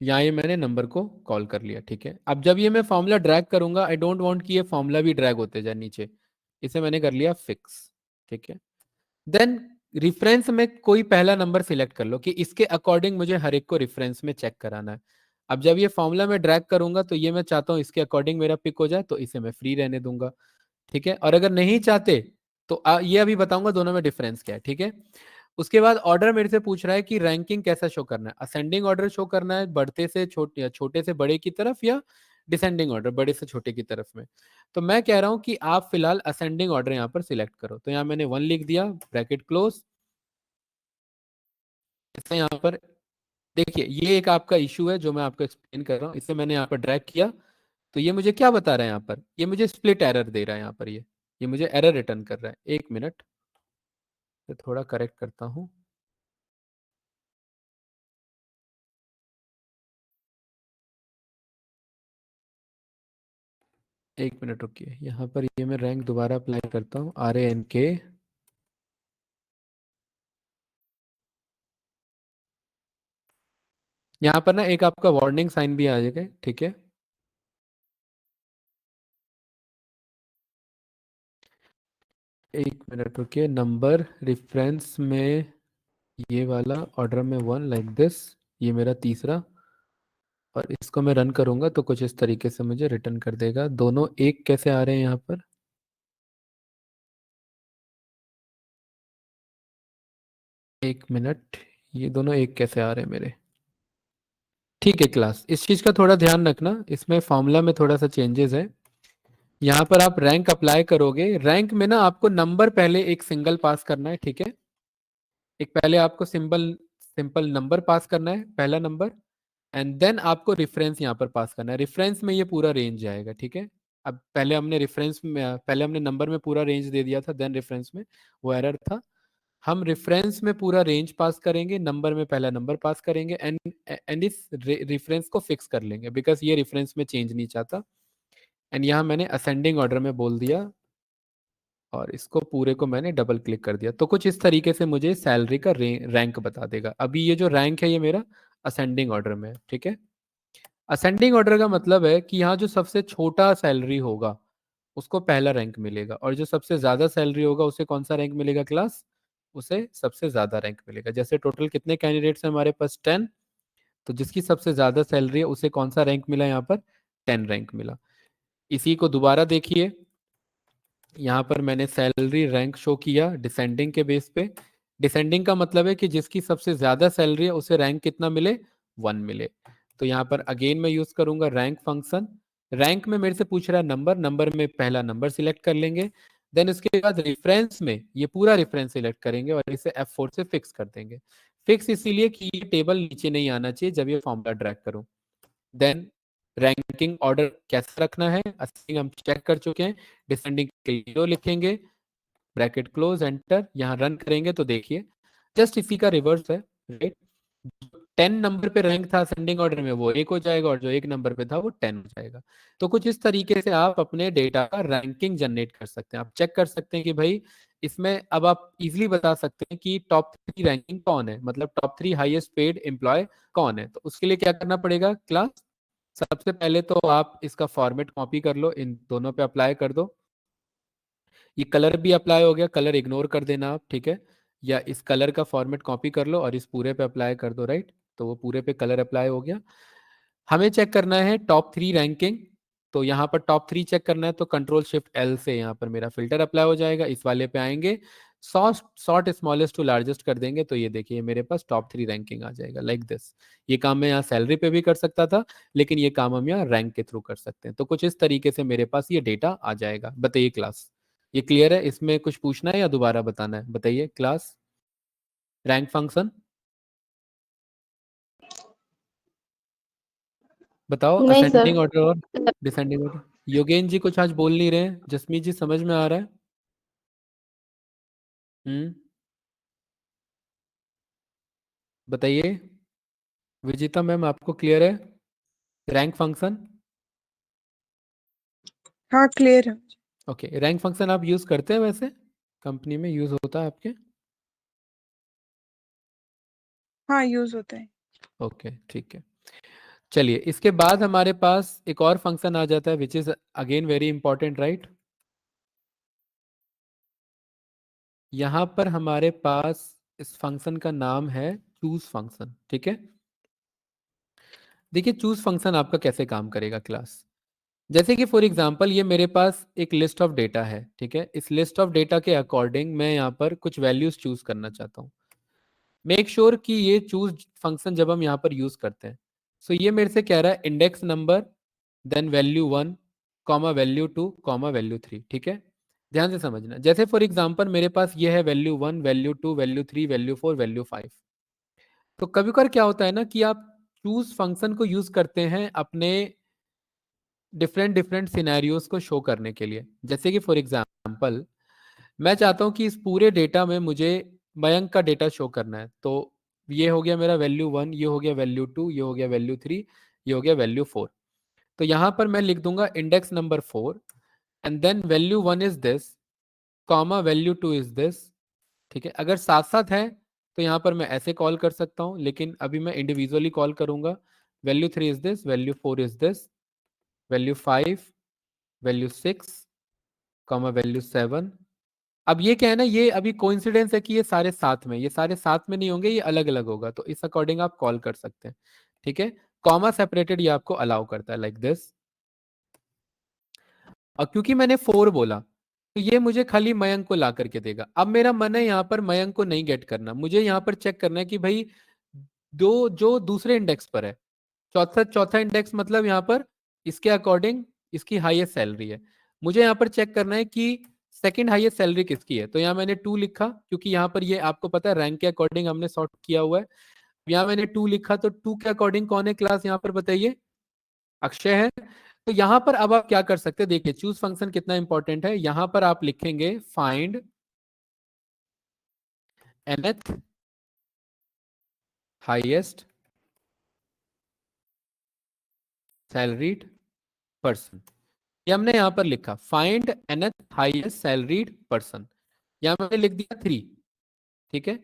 यहाँ ये मैंने नंबर को कॉल कर लिया, ठीक है। अब जब ये मैं फॉर्मूला ड्रैग करूंगा, आई डोंट वांट कि ये फॉर्मूला भी ड्रैग होते जाए नीचे, इसे मैंने कर लिया फिक्स, ठीक है। देन रिफरेंस में कोई पहला नंबर सिलेक्ट कर लो कि इसके अकॉर्डिंग मुझे हर एक को रिफरेंस में चेक कराना है। अब जब ये फॉर्मूला में ड्रैग करूंगा तो ये मैं चाहता हूं इसके अकॉर्डिंग मेरा पिक हो जाए, तो इसे मैं फ्री रहने दूंगा, ठीक है। और अगर नहीं चाहते तो ये अभी बताऊंगा दोनों में डिफरेंस क्या है, ठीक है। उसके बाद ऑर्डर मेरे से पूछ रहा है कि रैंकिंग कैसा शो करना है, असेंडिंग ऑर्डर शो करना है बढ़ते से छोटे, छोटे से बड़े की तरफ, या डिसेंडिंग ऑर्डर बड़े से छोटे की तरफ में। तो मैं कह रहा हूं कि आप फिलहाल असेंडिंग ऑर्डर यहाँ पर सिलेक्ट करो। तो यहाँ मैंने 1 लिख दिया, ब्रैकेट क्लोज। इससे यहाँ पर देखिए ये एक आपका इशू है जो मैं आपको एक्सप्लेन कर रहा हूँ, इसे मैंने यहाँ पर ड्रैग किया, तो ये मुझे क्या बता रहा है यहाँ पर, ये मुझे स्प्लिट एरर दे रहा है यहाँ पर, ये मुझे एरर रिटर्न कर रहा है। एक मिनट, तो थोड़ा करेक्ट करता हूँ। एक मिनट रुकिए, यहाँ पर ये मैं रैंक दोबारा अप्लाई करता हूँ, RANK। यहाँ पर ना एक आपका वार्निंग साइन भी आ जाएगा, ठीक है। एक मिनट रुकिए, नंबर रेफरेंस में ये वाला, ऑर्डर में 1 लाइक दिस, ये मेरा तीसरा, और इसको मैं रन करूंगा तो कुछ इस तरीके से मुझे रिटर्न कर देगा। दोनों एक कैसे आ रहे हैं यहाँ पर? एक मिनट, ये दोनों एक कैसे आ रहे हैं मेरे? ठीक है क्लास, इस चीज का थोड़ा ध्यान रखना, इसमें फॉर्मूला में थोड़ा सा चेंजेस है। यहाँ पर आप रैंक अप्लाई करोगे, रैंक में ना आपको नंबर पहले एक सिंगल पास करना है, ठीक है। एक पहले आपको सिंपल सिंपल नंबर पास करना है, पहला नंबर, एंड देन आपको रेफरेंस यहाँ पर पास करना है। रेफरेंस में ये पूरा रेंज आएगा, ठीक है। अब पहले हमने रेफरेंस में, पहले हमने नंबर में पूरा रेंज दे दिया था, देन रेफरेंस में, वो एरर था। हम रेफरेंस में पूरा रेंज पास करेंगे, नंबर में पहला नंबर पास करेंगे, एंड इस रेफरेंस को फिक्स कर लेंगे, बिकॉज ये रेफरेंस में चेंज नहीं चाहता। एंड यहाँ मैंने असेंडिंग ऑर्डर में बोल दिया, और इसको पूरे को मैंने डबल क्लिक कर दिया, तो कुछ इस तरीके से मुझे सैलरी का रैंक बता देगा। अभी ये जो रैंक है ये मेरा असेंडिंग ऑर्डर में है, ठीक है। असेंडिंग ऑर्डर का मतलब है कि यहाँ जो सबसे छोटा सैलरी होगा उसको पहला रैंक मिलेगा, और जो सबसे ज्यादा सैलरी होगा उसे कौन सा रैंक मिलेगा क्लास? उसे सबसे ज्यादा रैंक मिलेगा। जैसे टोटल कितने कैंडिडेट्स हैं हमारे पास? 10। तो जिसकी सबसे ज्यादा सैलरी है उसे कौन सा रैंक मिला यहाँ पर? 10 रैंक मिला। इसी को दोबारा देखिए, यहाँ पर मैंने सैलरी रैंक शो किया डिसेंडिंग के बेस पे। डिसेंडिंग का मतलब है कि जिसकी सबसे ज्यादा सैलरी है उसे रैंक कितना मिले? 1 मिले। तो यहाँ पर अगेन मैं यूज करूंगा रैंक फंक्शन। रैंक में मेरे से पूछ रहा है नंबर, नंबर में पहला नंबर सिलेक्ट कर लेंगे, देन उसके बाद रेफरेंस में ये पूरा रेफरेंस सिलेक्ट करेंगे और इसे F4 से फिक्स कर देंगे। फिक्स इसीलिए कि ये टेबल नीचे नहीं आना चाहिए जब ये फॉर्मूला ड्रैग करूं। देन रैंकिंग ऑर्डर कैसे रखना है, असेंडिंग हम चेक कर चुके हैं, डिसेंडिंग के लिए 0 लिखेंगे, ब्रैकेट क्लोज, एंटर। यहाँ रन करेंगे तो देखिए जस्ट इसी का रिवर्स है, राइट। 10 नंबर पे रैंक था असेंडिंग ऑर्डर में वो 1 हो जाएगा, और जो 1 नंबर पे था वो 10 हो जाएगा। तो कुछ इस तरीके से आप अपने डेटा का रैंकिंग जनरेट कर सकते हैं। आप चेक कर सकते हैं कि भाई इसमें अब आप इजीली बता सकते हैं कि टॉप 3 रैंकिंग कौन है, मतलब टॉप 3 हाईएस्ट पेड एम्प्लॉय कौन है। तो उसके लिए क्या करना पड़ेगा क्लास, सबसे पहले तो आप इसका फॉर्मेट कॉपी कर लो, इन दोनों पे अप्लाई कर दो। ये कलर भी अप्लाई हो गया, कलर इग्नोर कर देना आप, ठीक है। या इस कलर का फॉर्मेट कॉपी कर लो और इस पूरे पे अप्लाई कर दो, राइट। तो वो पूरे पे कलर अप्लाई हो गया। हमें चेक करना है टॉप 3 रैंकिंग, तो यहाँ पर टॉप 3 चेक करना है तो कंट्रोल शिफ्ट एल से यहाँ पर मेरा फिल्टर अप्लाई हो जाएगा। इस वाले पे आएंगे, सॉर्ट स्मॉलेस्ट टू लार्जेस्ट कर देंगे, तो ये देखिए मेरे पास टॉप 3 रैंकिंग आ जाएगा लाइक दिस। ये काम मैं यहाँ सैलरी पे भी कर सकता था, लेकिन ये काम हम यहाँ रैंक के थ्रू कर सकते हैं। तो कुछ इस तरीके से मेरे पास ये डेटा आ जाएगा। बताइए क्लास, ये क्लियर है? इसमें कुछ पूछना है या दोबारा बताना है? बताइए क्लास। रैंक फंक्शन बताओ, नहीं असेंडिंग सर। ऑर्डर और डिसेंडिंग ऑर्डर। योगेन जी कुछ आज बोल नहीं रहे हैं, जसमीत जी समझ में आ रहा है? बताइए विजिता मैम, आपको क्लियर है रैंक फंक्शन? हाँ क्लियर है। ओके, रैंक फंक्शन आप यूज करते हैं वैसे, कंपनी में यूज होता है आपके? हाँ यूज होता है। ओके ठीक है। चलिए इसके बाद हमारे पास एक और फंक्शन आ जाता है which is again very important, right. यहां पर हमारे पास इस फंक्शन का नाम है चूज फंक्शन, ठीक है। देखिए चूज फंक्शन आपका कैसे काम करेगा क्लास, जैसे कि फॉर एग्जांपल ये मेरे पास एक लिस्ट ऑफ डेटा है, ठीक है। इस लिस्ट ऑफ डेटा के अकॉर्डिंग मैं यहाँ पर कुछ वैल्यूज चूज करना चाहता हूँ। मेक श्योर कि ये चूज फंक्शन जब हम यहाँ पर यूज करते हैं, सो ये मेरे से कह रहा है index number, then value 1 comma value 2 comma value 3, ठीक है। ध्यान से समझना, जैसे फॉर एग्जांपल मेरे पास ये है value 1 value 2 value 3 value 4 value 5। तो कभी कभार क्या होता है ना कि आप चूज फंक्शन को यूज करते हैं अपने डिफरेंट डिफरेंट सिनेरियोज को शो करने के लिए। जैसे कि फॉर एग्जांपल मैं चाहता हूं कि इस पूरे डेटा में मुझे मयंक का डेटा शो करना है, तो ये हो गया मेरा वैल्यू 1, ये हो गया वैल्यू 2, ये हो गया वैल्यू 3, ये हो गया वैल्यू 4। तो यहां पर मैं लिख दूंगा index number 4 and then value 1 is this comma value 2 is this, ठीक है। अगर साथ साथ है तो यहाँ पर मैं ऐसे कॉल कर सकता हूँ, लेकिन अभी मैं इंडिविजुअली कॉल करूंगा। Value 3 is this, value 4 is this, value 5, value 6 comma value 7। अब ये क्या है ना, ये अभी कोइंसिडेंस है कि ये सारे साथ में, ये सारे साथ में नहीं होंगे, ये अलग अलग होगा, तो इस अकॉर्डिंग आप कॉल कर सकते हैं, ठीक है। कॉमा सेपरेटेड ये आपको अलाउ करता है लाइक दिस। और क्योंकि मैंने 4 बोला तो ये मुझे खाली मयंक को ला करके देगा। अब मेरा मन है यहाँ पर मयंक को नहीं गेट करना, मुझे यहाँ पर चेक करना है कि भाई दो जो दूसरे इंडेक्स पर है, चौथा चौथा इंडेक्स मतलब यहाँ पर इसके अकॉर्डिंग इसकी हाईएस्ट सैलरी है। मुझे यहाँ पर चेक करना है कि सेकंड हाईएस्ट सैलरी किसकी है, तो यहाँ मैंने 2 लिखा, क्योंकि यहाँ पर ये आपको पता है रैंक के अकॉर्डिंग हमने सॉर्ट किया हुआ है। यहाँ मैंने 2 लिखा, तो 2 के अकॉर्डिंग कौन है क्लास यहाँ पर बताइए? अक्षय है। तो यहां पर अब आप क्या कर सकते हैं, देखिए चूज फंक्शन कितना इंपॉर्टेंट है। यहां पर आप लिखेंगे find nth highest salaried person, ये हमने यहां पर लिखा find nth highest salaried person. यहां मैंने लिख दिया 3, ठीक है।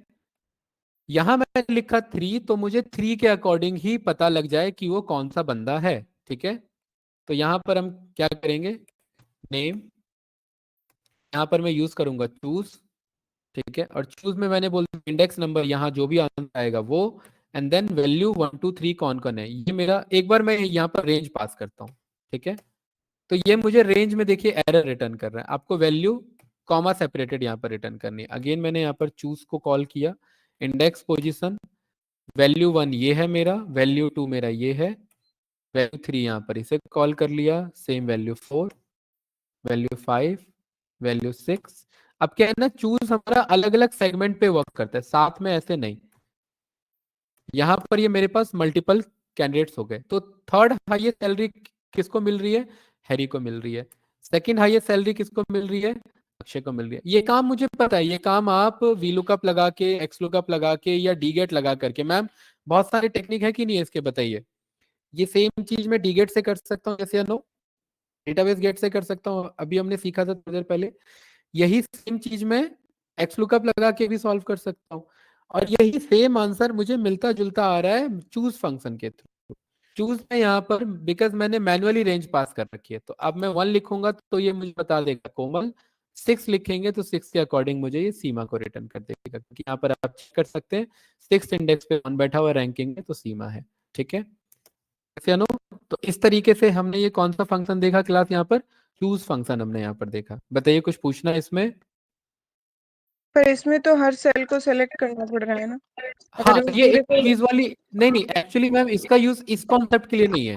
यहां मैंने लिखा 3, तो मुझे 3 के अकॉर्डिंग ही पता लग जाए कि वो कौन सा बंदा है, ठीक है। तो यहां पर हम क्या करेंगे, नेम, यहां पर मैं यूज करूंगा चूज, ठीक है। और चूज में मैंने बोल इंडेक्स नंबर, यहाँ जो भी आंसर आएगा वो, एंड देन वैल्यू 1 2 3 कौन कौन है, ये मेरा एक बार मैं यहाँ पर रेंज पास करता हूँ, ठीक है। तो ये मुझे रेंज में देखिए एरर रिटर्न कर रहा है। आपको वैल्यू कॉमा सेपरेटेड यहाँ पर रिटर्न करनी है। अगेन मैंने यहाँ पर चूज को कॉल किया, इंडेक्स पोजिशन, वैल्यू 1 ये है मेरा, वैल्यू 2 मेरा ये है, वैल्यू 3 यहाँ पर इसे कॉल कर लिया, सेम वैल्यू 4, वैल्यू 5, वैल्यू 6। अब क्या है ना, चूज हमारा अलग अलग सेगमेंट पे वर्क करता है, साथ में ऐसे नहीं। यहाँ पर ये मेरे पास मल्टीपल कैंडिडेट्स हो गए। तो थर्ड हाईएस्ट सैलरी किसको मिल रही है? हैरी को मिल रही है। सेकंड हाईएस्ट सैलरी किसको मिल रही है? अक्षय को मिल रही है। ये काम मुझे पता है, ये काम आप वी लुकअप लगा के, एक्स लुकअप लगा के, या डी गेट लगा करके, मैम बहुत सारे टेक्निक है कि नहीं है इसके, बताइए। ये सेम चीज मैं डी गेट से कर सकता हूँ, जैसे नो डेटाबेस गेट से कर सकता हूँ, अभी हमने सीखा था थोड़ी देर पहले। यही सेम चीज मैं एक्स लुकअप लगा के भी सॉल्व कर सकता हूँ, और यही सेम आंसर मुझे मिलता जुलता आ रहा है चूज फंक्शन के थ्रू। चूज में यहाँ पर बिकॉज मैंने मैनुअली रेंज पास कर रखी है, तो अब मैं 1 लिखूंगा तो ये मुझे बता देगा कोमल, 6 लिखेंगे तो 6 के अकॉर्डिंग मुझे ये सीमा को रिटर्न कर देगा, क्योंकि यहाँ पर आप चेक कर सकते हैं 6 इंडेक्स पे 1 बैठा हुआ रैंकिंग में, तो सीमा है। ठीक है, ऐसे अनु। तो इस तरीके से हमने ये कौन सा फंक्शन देखा क्लास, यहाँ पर चूज फंक्शन हमने यहाँ पर देखा। बताइए कुछ पूछना है इसमें? पर इसमें तो हर सेल को सेलेक्ट करना पड़ रहा है ना, हाँ, अगर वो ये एक पूरे को। चीज वाली, नहीं नहीं, एक्चुअली मैम इसका यूज इस कॉन्सेप्ट के लिए नहीं है।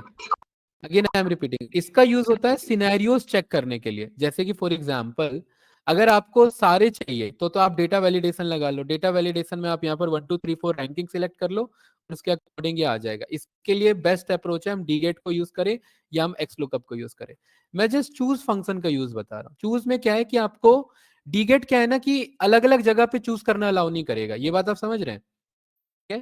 अगेन आई एम रिपीटिंग, इसका यूज होता है सिनेरियोस चेक करने के लिए। जैसे कि फॉर एग्जांपल अगर आपको सारे चाहिए तो आप डेटा वैलिडेशन लगा लो। डेटा वैलिडेशन में आप यहाँ पर 1 2 3 4 रैंकिंग सिलेक्ट कर लो, उसके अकॉर्डिंग ये आ जाएगा। इसके लिए बेस्ट अप्रोच है हम डीगेट को यूज करें या हम एक्स लुकअप को यूज करें। मैं जस्ट चूज फंक्शन का यूज बता रहा हूँ। चूज में क्या है कि आपको डीगेट क्या है ना कि अलग अलग जगह पे चूज करना अलाउ नहीं करेगा, ये बात आप समझ रहे हैं? ठीक है,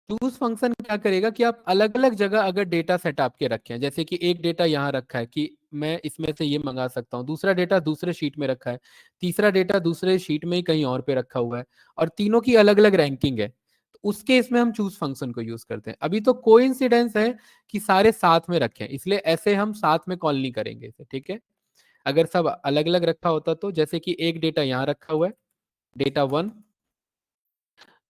चूज फंक्शन क्या करेगा कि आप अलग अलग जगह अगर डेटा सेट आपके रखे हैं, जैसे कि एक डेटा यहाँ रखा है कि मैं इसमें से ये मंगा सकता हूँ, दूसरा डेटा दूसरे शीट में रखा है, तीसरा डेटा दूसरे शीट में ही कहीं और पे रखा हुआ है, और तीनों की अलग अलग रैंकिंग है, तो उस केस में हम चूज फंक्शन को यूज करते हैं। अभी तो कोइंसिडेंस है कि सारे साथ में रखे हैं, इसलिए ऐसे हम साथ में कॉल नहीं करेंगे इसे। ठीक है, अगर सब अलग अलग रखा होता तो, जैसे कि एक डेटा यहाँ रखा हुआ है, डेटा 1,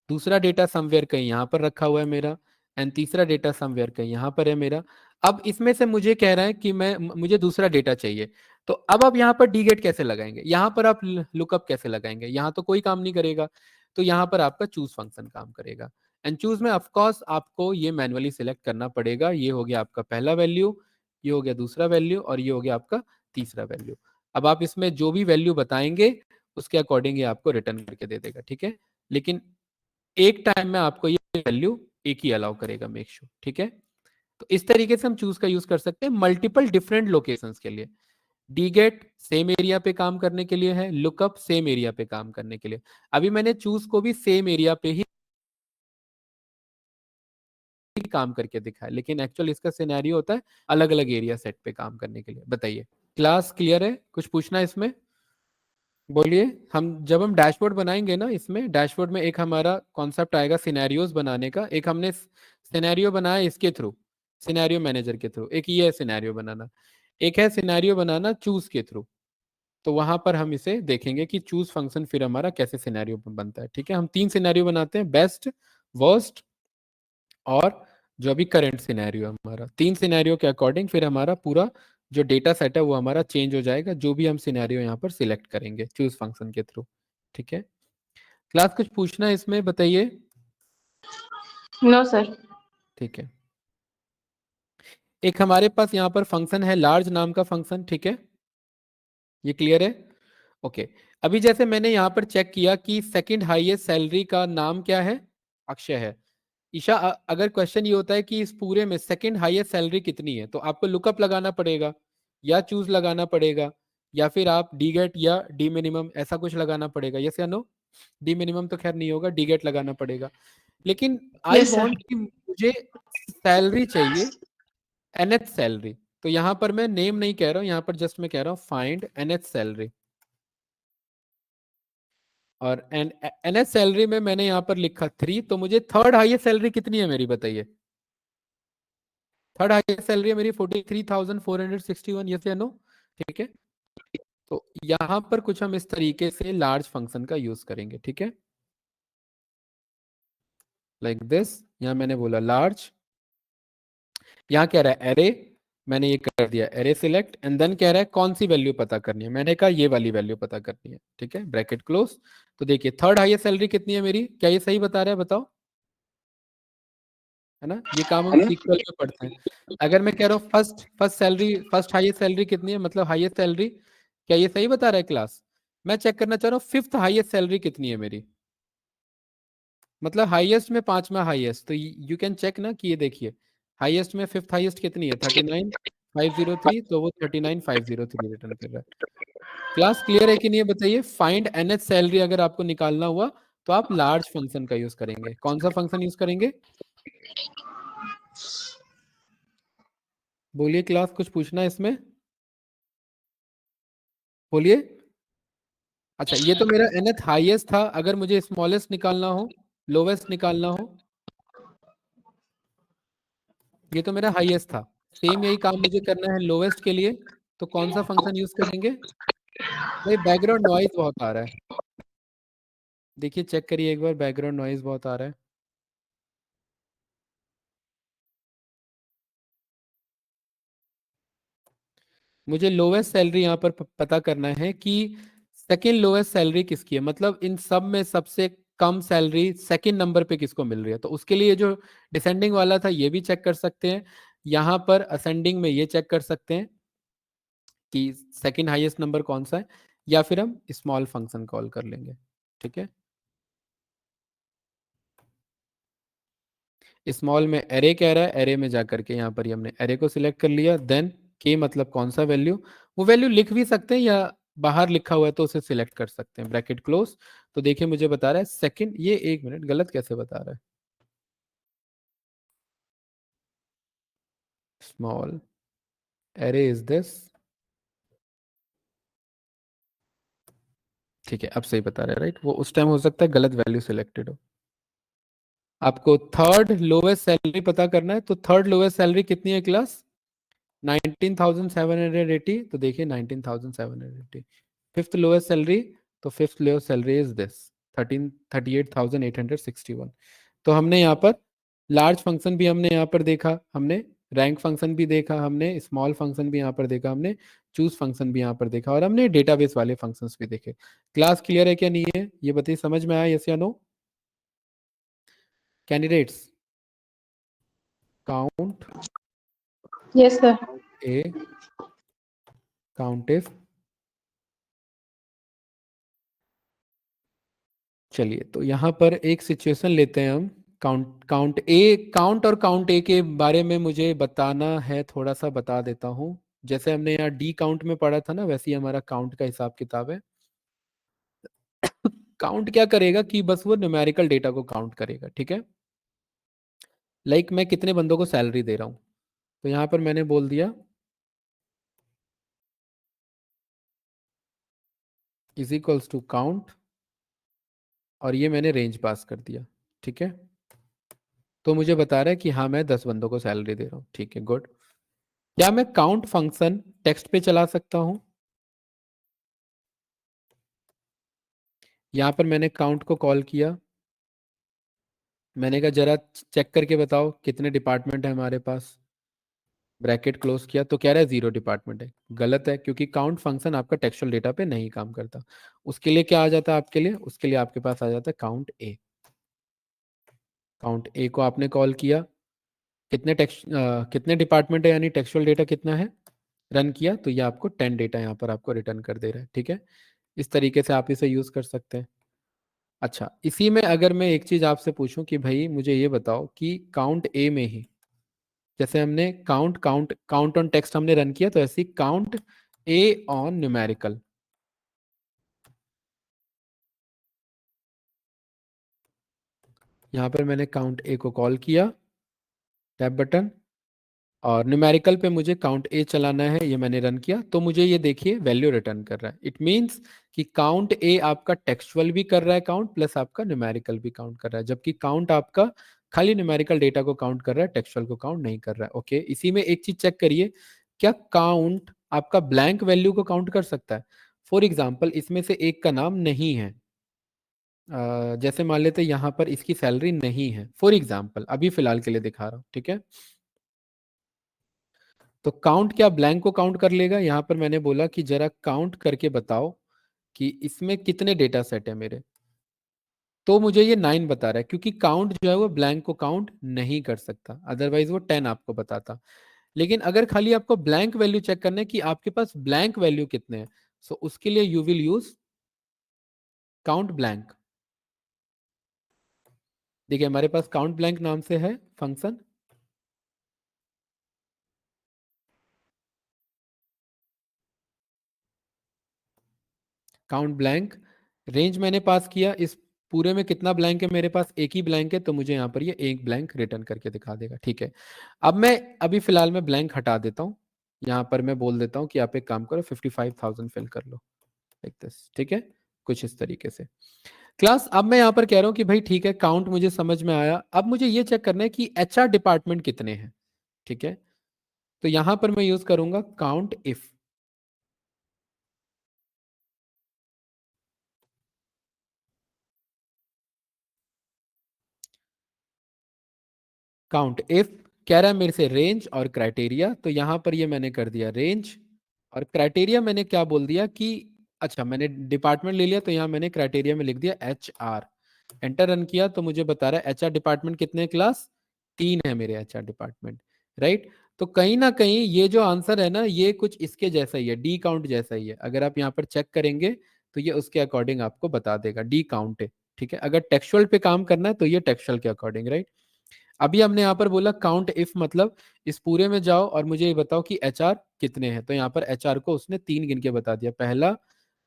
दूसरा डेटा समवेयर कहीं यहाँ पर रखा हुआ है मेरा, एंड तीसरा डेटा समवेयर कहीं यहाँ पर है मेरा। अब इसमें से मुझे कह रहा है कि मुझे दूसरा डेटा चाहिए, तो अब आप यहाँ पर डी गेट कैसे लगाएंगे, यहाँ पर आप लुकअप कैसे लगाएंगे? यहाँ तो कोई काम नहीं करेगा, तो यहाँ पर आपका चूज फंक्शन काम करेगा। एंड चूज में ऑफकोर्स आपको ये मैनुअली सिलेक्ट करना पड़ेगा। ये हो गया आपका पहला वैल्यू, ये हो गया दूसरा वैल्यू, और ये हो गया आपका तीसरा वैल्यू। अब आप इसमें जो भी वैल्यू बताएंगे उसके अकॉर्डिंग ये आपको रिटर्न करके दे देगा। ठीक है, लेकिन एक टाइम में आपको ये वैल्यू एक ही अलाउ करेगा, मेक श्योर। ठीक है, तो इस तरीके से हम चूज का यूज कर सकते हैं मल्टीपल डिफरेंट लोकेशंस के लिए। डीगेट सेम एरिया पे काम करने के लिए है, लुकअप सेम एरिया पे काम करने के लिए। अभी मैंने चूज को भी सेम एरिया पे ही काम करके दिखा है, लेकिन एक्चुअल इसका सिनेरियो होता है अलग अलग एरिया सेट पे काम करने के लिए। बताइए क्लास क्लियर है? कुछ पूछना है इसमें? बोलिए। हम जब हम डैशबोर्ड बनाएंगे ना, इसमें डैशबोर्ड में एक हमारा कॉन्सेप्ट आएगा सिनेरियोस बनाने का। एक हमने सिनेरियो बनाया इसके थ्रू, सिनेरियो मैनेजर के थ्रू, एक ये है सिनेरियो बनाना, एक है सिनेरियो बनाना चूज के थ्रू। तो वहां पर हम इसे देखेंगे कि चूज फंक्शन फिर हमारा कैसे सिनेरियो बनता है। ठीक है, हम 3 सिनेरियो बनाते हैं, बेस्ट, वर्स्ट और जो अभी करंट सिनेरियो हमारा। 3 सिनेरियो के अकॉर्डिंग फिर हमारा पूरा जो डेटा सेट है वो हमारा चेंज हो जाएगा, जो भी हम सिनेरियो यहाँ पर सिलेक्ट करेंगे चूज फंक्शन के थ्रू। ठीक है, क्लास कुछ पूछना है इसमें? बताइए। No sir. ठीक है, एक हमारे पास यहाँ पर फंक्शन है लार्ज नाम का फंक्शन। ठीक है, ये क्लियर है? ओके, अभी जैसे मैंने यहाँ पर चेक किया कि सेकंड हाईएस्ट सैलरी का नाम क्या है? अक्षय है। ईशा, अगर क्वेश्चन ये होता है कि इस पूरे में सेकंड हाईएस्ट सैलरी कितनी है, तो आपको लुकअप लगाना पड़ेगा या चूज लगाना पड़ेगा, या फिर आप डी गेट या डी मिनिमम ऐसा कुछ लगाना पड़ेगा? यस या नो? डी मिनिमम तो खैर नहीं होगा, डी गेट लगाना पड़ेगा। लेकिन आई यस सर। वांट कि मुझे सैलरी चाहिए, एनएच सैलरी। तो यहाँ पर मैं नेम नहीं कह रहा हूँ, यहाँ पर जस्ट मैं कह रहा हूँ फाइंड एनएच सैलरी। और एनएच सैलरी में मैंने यहाँ पर लिखा 3, तो मुझे थर्ड हाईएस्ट सैलरी कितनी है मेरी, बताइए। थर्ड हाईएस्ट सैलरी है मेरी 43,461, यस या नो? ठीक है, तो यहां पर कुछ हम इस तरीके से लार्ज फंक्शन का यूज करेंगे। ठीक है, लाइक दिस। यहां मैंने बोला लार्ज, यहां कह रहा है एरे, मैंने ये कर दिया एरे सिलेक्ट, एंड देन कह रहा है कौन सी वैल्यू पता करनी है, मैंने कहा ये वाली वैल्यू पता करनी है। ठीक है, ब्रैकेट क्लोज। तो देखिए थर्ड हाईएस्ट सैलरी कितनी है मेरी, क्या ये सही बता रहा है? बताओ, है ना? ये काम हम सीक्वल में पढ़ते हैं। अगर मैं कह रहा हूँ first first salary, first highest salary कितनी है, मतलब हाईएस्ट सैलरी, क्या ये सही बता रहा है क्लास? मैं चेक करना चाह रहा हूँ फिफ्थ हाईएस्ट सैलरी कितनी है मेरी। मतलब हाईएस्ट में पांचवा हाईएस्ट, तो यू कैन चेक ना कि ये देखिए हाईएस्ट में फिफ्थ हाईएस्ट कितनी है 39,503, तो वो 39,503 रिटर्न कर रहा है। क्लास क्लियर है कि नहीं, ये बताइए। फाइंड एनएच सैलरी अगर आपको निकालना हुआ तो आप लार्ज फंक्शन का यूज करेंगे। कौन सा फंक्शन यूज करेंगे? बोलिए क्लास, कुछ पूछना है इसमें? बोलिए। अच्छा, ये तो मेरा nth हाईएस्ट था, अगर मुझे स्मॉलेस्ट निकालना हो, लोवेस्ट निकालना हो, ये तो मेरा हाईएस्ट था, सेम यही काम मुझे करना है लोवेस्ट के लिए, तो कौन सा फंक्शन यूज करेंगे? भाई बैकग्राउंड नॉइज बहुत आ रहा है, देखिए चेक करिए एक बार, बैकग्राउंड नॉइज बहुत आ रहा है। मुझे लोवेस्ट सैलरी यहाँ पर पता करना है कि सेकेंड लोवेस्ट सैलरी किसकी है, मतलब इन सब में सबसे कम सैलरी सेकेंड नंबर पे किसको मिल रही है। तो उसके लिए जो डिसेंडिंग वाला था ये भी चेक कर सकते हैं, यहाँ पर असेंडिंग में ये चेक कर सकते हैं कि सेकेंड हाईएस्ट नंबर कौन सा है, या फिर हम स्मॉल फंक्शन कॉल कर लेंगे। ठीक है, स्मॉल में एरे कह रहा है, एरे में जाकर के यहाँ पर ही हमने एरे को सिलेक्ट कर लिया, देन के मतलब कौन सा वैल्यू, वो वैल्यू लिख भी सकते हैं या बाहर लिखा हुआ है तो उसे सिलेक्ट कर सकते हैं, ब्रैकेट क्लोज। तो देखिए मुझे बता रहा है सेकंड, ये एक मिनट गलत कैसे बता रहा है, स्मॉल एरे इज दिस, ठीक है अब सही बता रहा है राइट, वो उस टाइम हो सकता है गलत वैल्यू सिलेक्टेड हो। आपको थर्ड लोवेस्ट सैलरी पता करना है, तो थर्ड लोवेस्ट सैलरी कितनी है क्लास? 19,780, तो देखिए 19,780। फिफ्थ लोएस्ट सैलरी, तो fifth lowest salary is this 38,861। तो हमने यहाँ पर लार्ज फंक्शन भी हमने यहाँ पर देखा, हमने रैंक फंक्शन भी देखा, हमने स्मॉल फंक्शन भी यहाँ पर देखा, हमने चूज फंक्शन भी यहाँ पर देखा, और हमने डेटाबेस वाले फंक्शंस भी देखे। क्लास क्लियर है क्या नहीं है, ये बताइए, समझ में आया यस या no candidates? Count yes sir. A, count if, चलिए तो यहाँ पर एक सिचुएशन लेते हैं हम, काउंट काउंट ए, काउंट और काउंट ए के बारे में मुझे बताना है, थोड़ा सा बता देता हूँ। जैसे हमने यहाँ डी काउंट में पढ़ा था ना, वैसे ही हमारा काउंट का हिसाब किताब है। काउंट क्या करेगा कि बस वो न्यूमेरिकल डेटा को काउंट करेगा, ठीक है। लाइक मैं कितने बंदों को सैलरी दे रहा हूँ, तो यहाँ पर मैंने बोल दिया इज इक्वल्स टू काउंट, और ये मैंने रेंज पास कर दिया, ठीक है। तो मुझे बता रहा है कि हाँ मैं 10 बंदों को सैलरी दे रहा हूँ, ठीक है गुड। क्या मैं काउंट फंक्शन टेक्स्ट पे चला सकता हूं? यहां पर मैंने काउंट को कॉल किया, मैंने कहा जरा चेक करके बताओ कितने डिपार्टमेंट है हमारे पास, ब्रैकेट क्लोज किया, तो कह रहा है 0 डिपार्टमेंट है। गलत है, क्योंकि काउंट फंक्शन आपका टेक्सचुअल डेटा पे नहीं काम करता। उसके लिए क्या आ जाता है आपके लिए, उसके लिए आपके पास आ जाता है काउंट ए। काउंट ए को आपने कॉल किया, कितने डिपार्टमेंट है यानी टेक्सचुअल डेटा कितना है, रन किया, तो ये आपको 10 डेटा यहाँ पर आपको रिटर्न कर दे रहा है, ठीक है। इस तरीके से आप इसे यूज कर सकते हैं। अच्छा, इसी में अगर मैं एक चीज आपसे पूछूं कि भाई मुझे ये बताओ कि काउंट ए में ही, जैसे हमने count count count on text हमने रन किया, तो ऐसी काउंट ए ऑन न्यूमेरिकल, यहां पर मैंने काउंट ए को कॉल किया, टैब बटन, और न्यूमेरिकल पे मुझे काउंट ए चलाना है, ये मैंने रन किया, तो मुझे ये देखिए वैल्यू रिटर्न कर रहा है। इट मींस कि काउंट ए आपका टेक्सचुअल भी कर रहा है काउंट, प्लस आपका न्यूमेरिकल भी काउंट कर रहा है, जबकि काउंट आपका खाली न्यूमेरिकल डेटा को काउंट कर रहा है, टेक्सचुअल को काउंट नहीं कर रहा है। ओके, इसी में एक चीज चेक करिए, क्या काउंट आपका ब्लैंक वैल्यू को काउंट कर सकता है? फॉर एग्जाम्पल इसमें से एक का नाम नहीं है, जैसे मान लेते यहाँ पर इसकी सैलरी नहीं है, फॉर एग्जाम्पल अभी फिलहाल के लिए दिखा रहा हूँ, ठीक है। तो काउंट क्या ब्लैंक को काउंट कर लेगा? यहां पर मैंने बोला कि जरा काउंट करके बताओ कि इसमें कितने डेटा सेट है मेरे, तो मुझे ये 9 बता रहा है, क्योंकि काउंट जो है वो ब्लैंक को काउंट नहीं कर सकता, अदरवाइज वो 10 आपको बताता। लेकिन अगर खाली आपको ब्लैंक वैल्यू चेक करना है कि आपके पास ब्लैंक वैल्यू कितने हैं, सो उसके लिए you will use count blank. देखिए हमारे पास काउंट ब्लैंक नाम से है फंक्शन, काउंट ब्लैंक, रेंज मैंने पास किया, इस पूरे में कितना ब्लैंक है मेरे पास, एक ही ब्लैंक है, तो मुझे यहाँ पर ये एक ब्लैंक रिटर्न करके दिखा देगा। ठीक है, अब मैं अभी फिलहाल मैं ब्लैंक हटा देता हूँ, यहाँ पर मैं बोल देता हूँ कि आप एक काम करो 55,000 फिल कर लो, लाइक दिस। ठीक है, कुछ इस तरीके से। क्लास अब मैं यहाँ पर कह रहा हूँ कि भाई ठीक है, काउंट मुझे समझ में आया, अब मुझे ये चेक करना है कि एचआर डिपार्टमेंट कितने हैं। ठीक है, तो यहाँ पर मैं यूज करूंगा काउंट इफ। काउंट इफ कह रहा है मेरे से रेंज और क्राइटेरिया, तो यहां पर ये मैंने कर दिया रेंज, और क्राइटेरिया मैंने क्या बोल दिया कि अच्छा मैंने डिपार्टमेंट ले लिया, तो यहां मैंने क्राइटेरिया में लिख दिया एच आर। एंटर रन किया तो मुझे बता रहा है एच आर डिपार्टमेंट कितने, क्लास 3 है मेरे एच आर डिपार्टमेंट, राइट। तो कहीं ना कहीं ये जो आंसर है ना, ये कुछ इसके जैसा ही है, डी काउंट जैसा ही है। अगर आप यहाँ पर चेक करेंगे तो ये उसके अकॉर्डिंग आपको बता देगा, डी काउंट है। ठीक है, अगर टेक्सुअल पे काम करना है तो ये टेक्सुअल के अकॉर्डिंग, राइट। अभी हमने यहाँ पर बोला काउंट इफ, मतलब इस पूरे में जाओ और मुझे ये बताओ कि एचआर कितने हैं, तो यहाँ पर एचआर को उसने 3 गिन के बता दिया, पहला,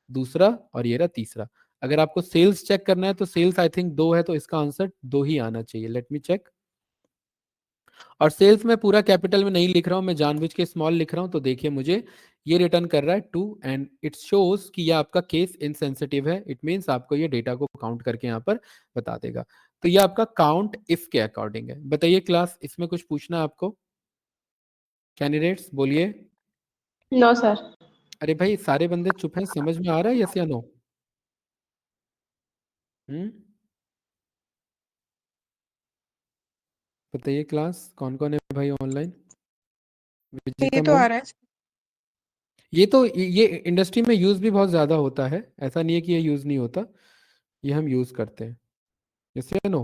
दूसरा और ये रहा तीसरा। अगर आपको सेल्स चेक करना है तो सेल्स आई थिंक 2 है, तो इसका आंसर 2 ही आना चाहिए। Let me check. और सेल्स में पूरा कैपिटल में नहीं लिख रहा हूं, मैं जानबूझ के स्मॉल लिख रहा हूं, तो देखिए मुझे ये रिटर्न कर रहा है 2, एंड इट शोज कि ये आपका केस इनसेंसिटिव है। इट मींस आपको ये डेटा को काउंट करके यहाँ पर बता देगा। तो ये आपका काउंट इफ के अकॉर्डिंग है। बताइए क्लास, इसमें कुछ पूछना है आपको? कैंडिडेट्स बोलिए। No sir. अरे भाई सारे बंदे चुप हैं, समझ में आ रहा है यस या नो? हम्म, बताइए क्लास, कौन कौन है भाई ऑनलाइन? ये विजिता तो आ मैम, रहा है। ये तो ये इंडस्ट्री में यूज भी बहुत ज्यादा होता है, ऐसा नहीं है कि ये यूज नहीं होता, ये हम यूज करते हैं। यस या नो?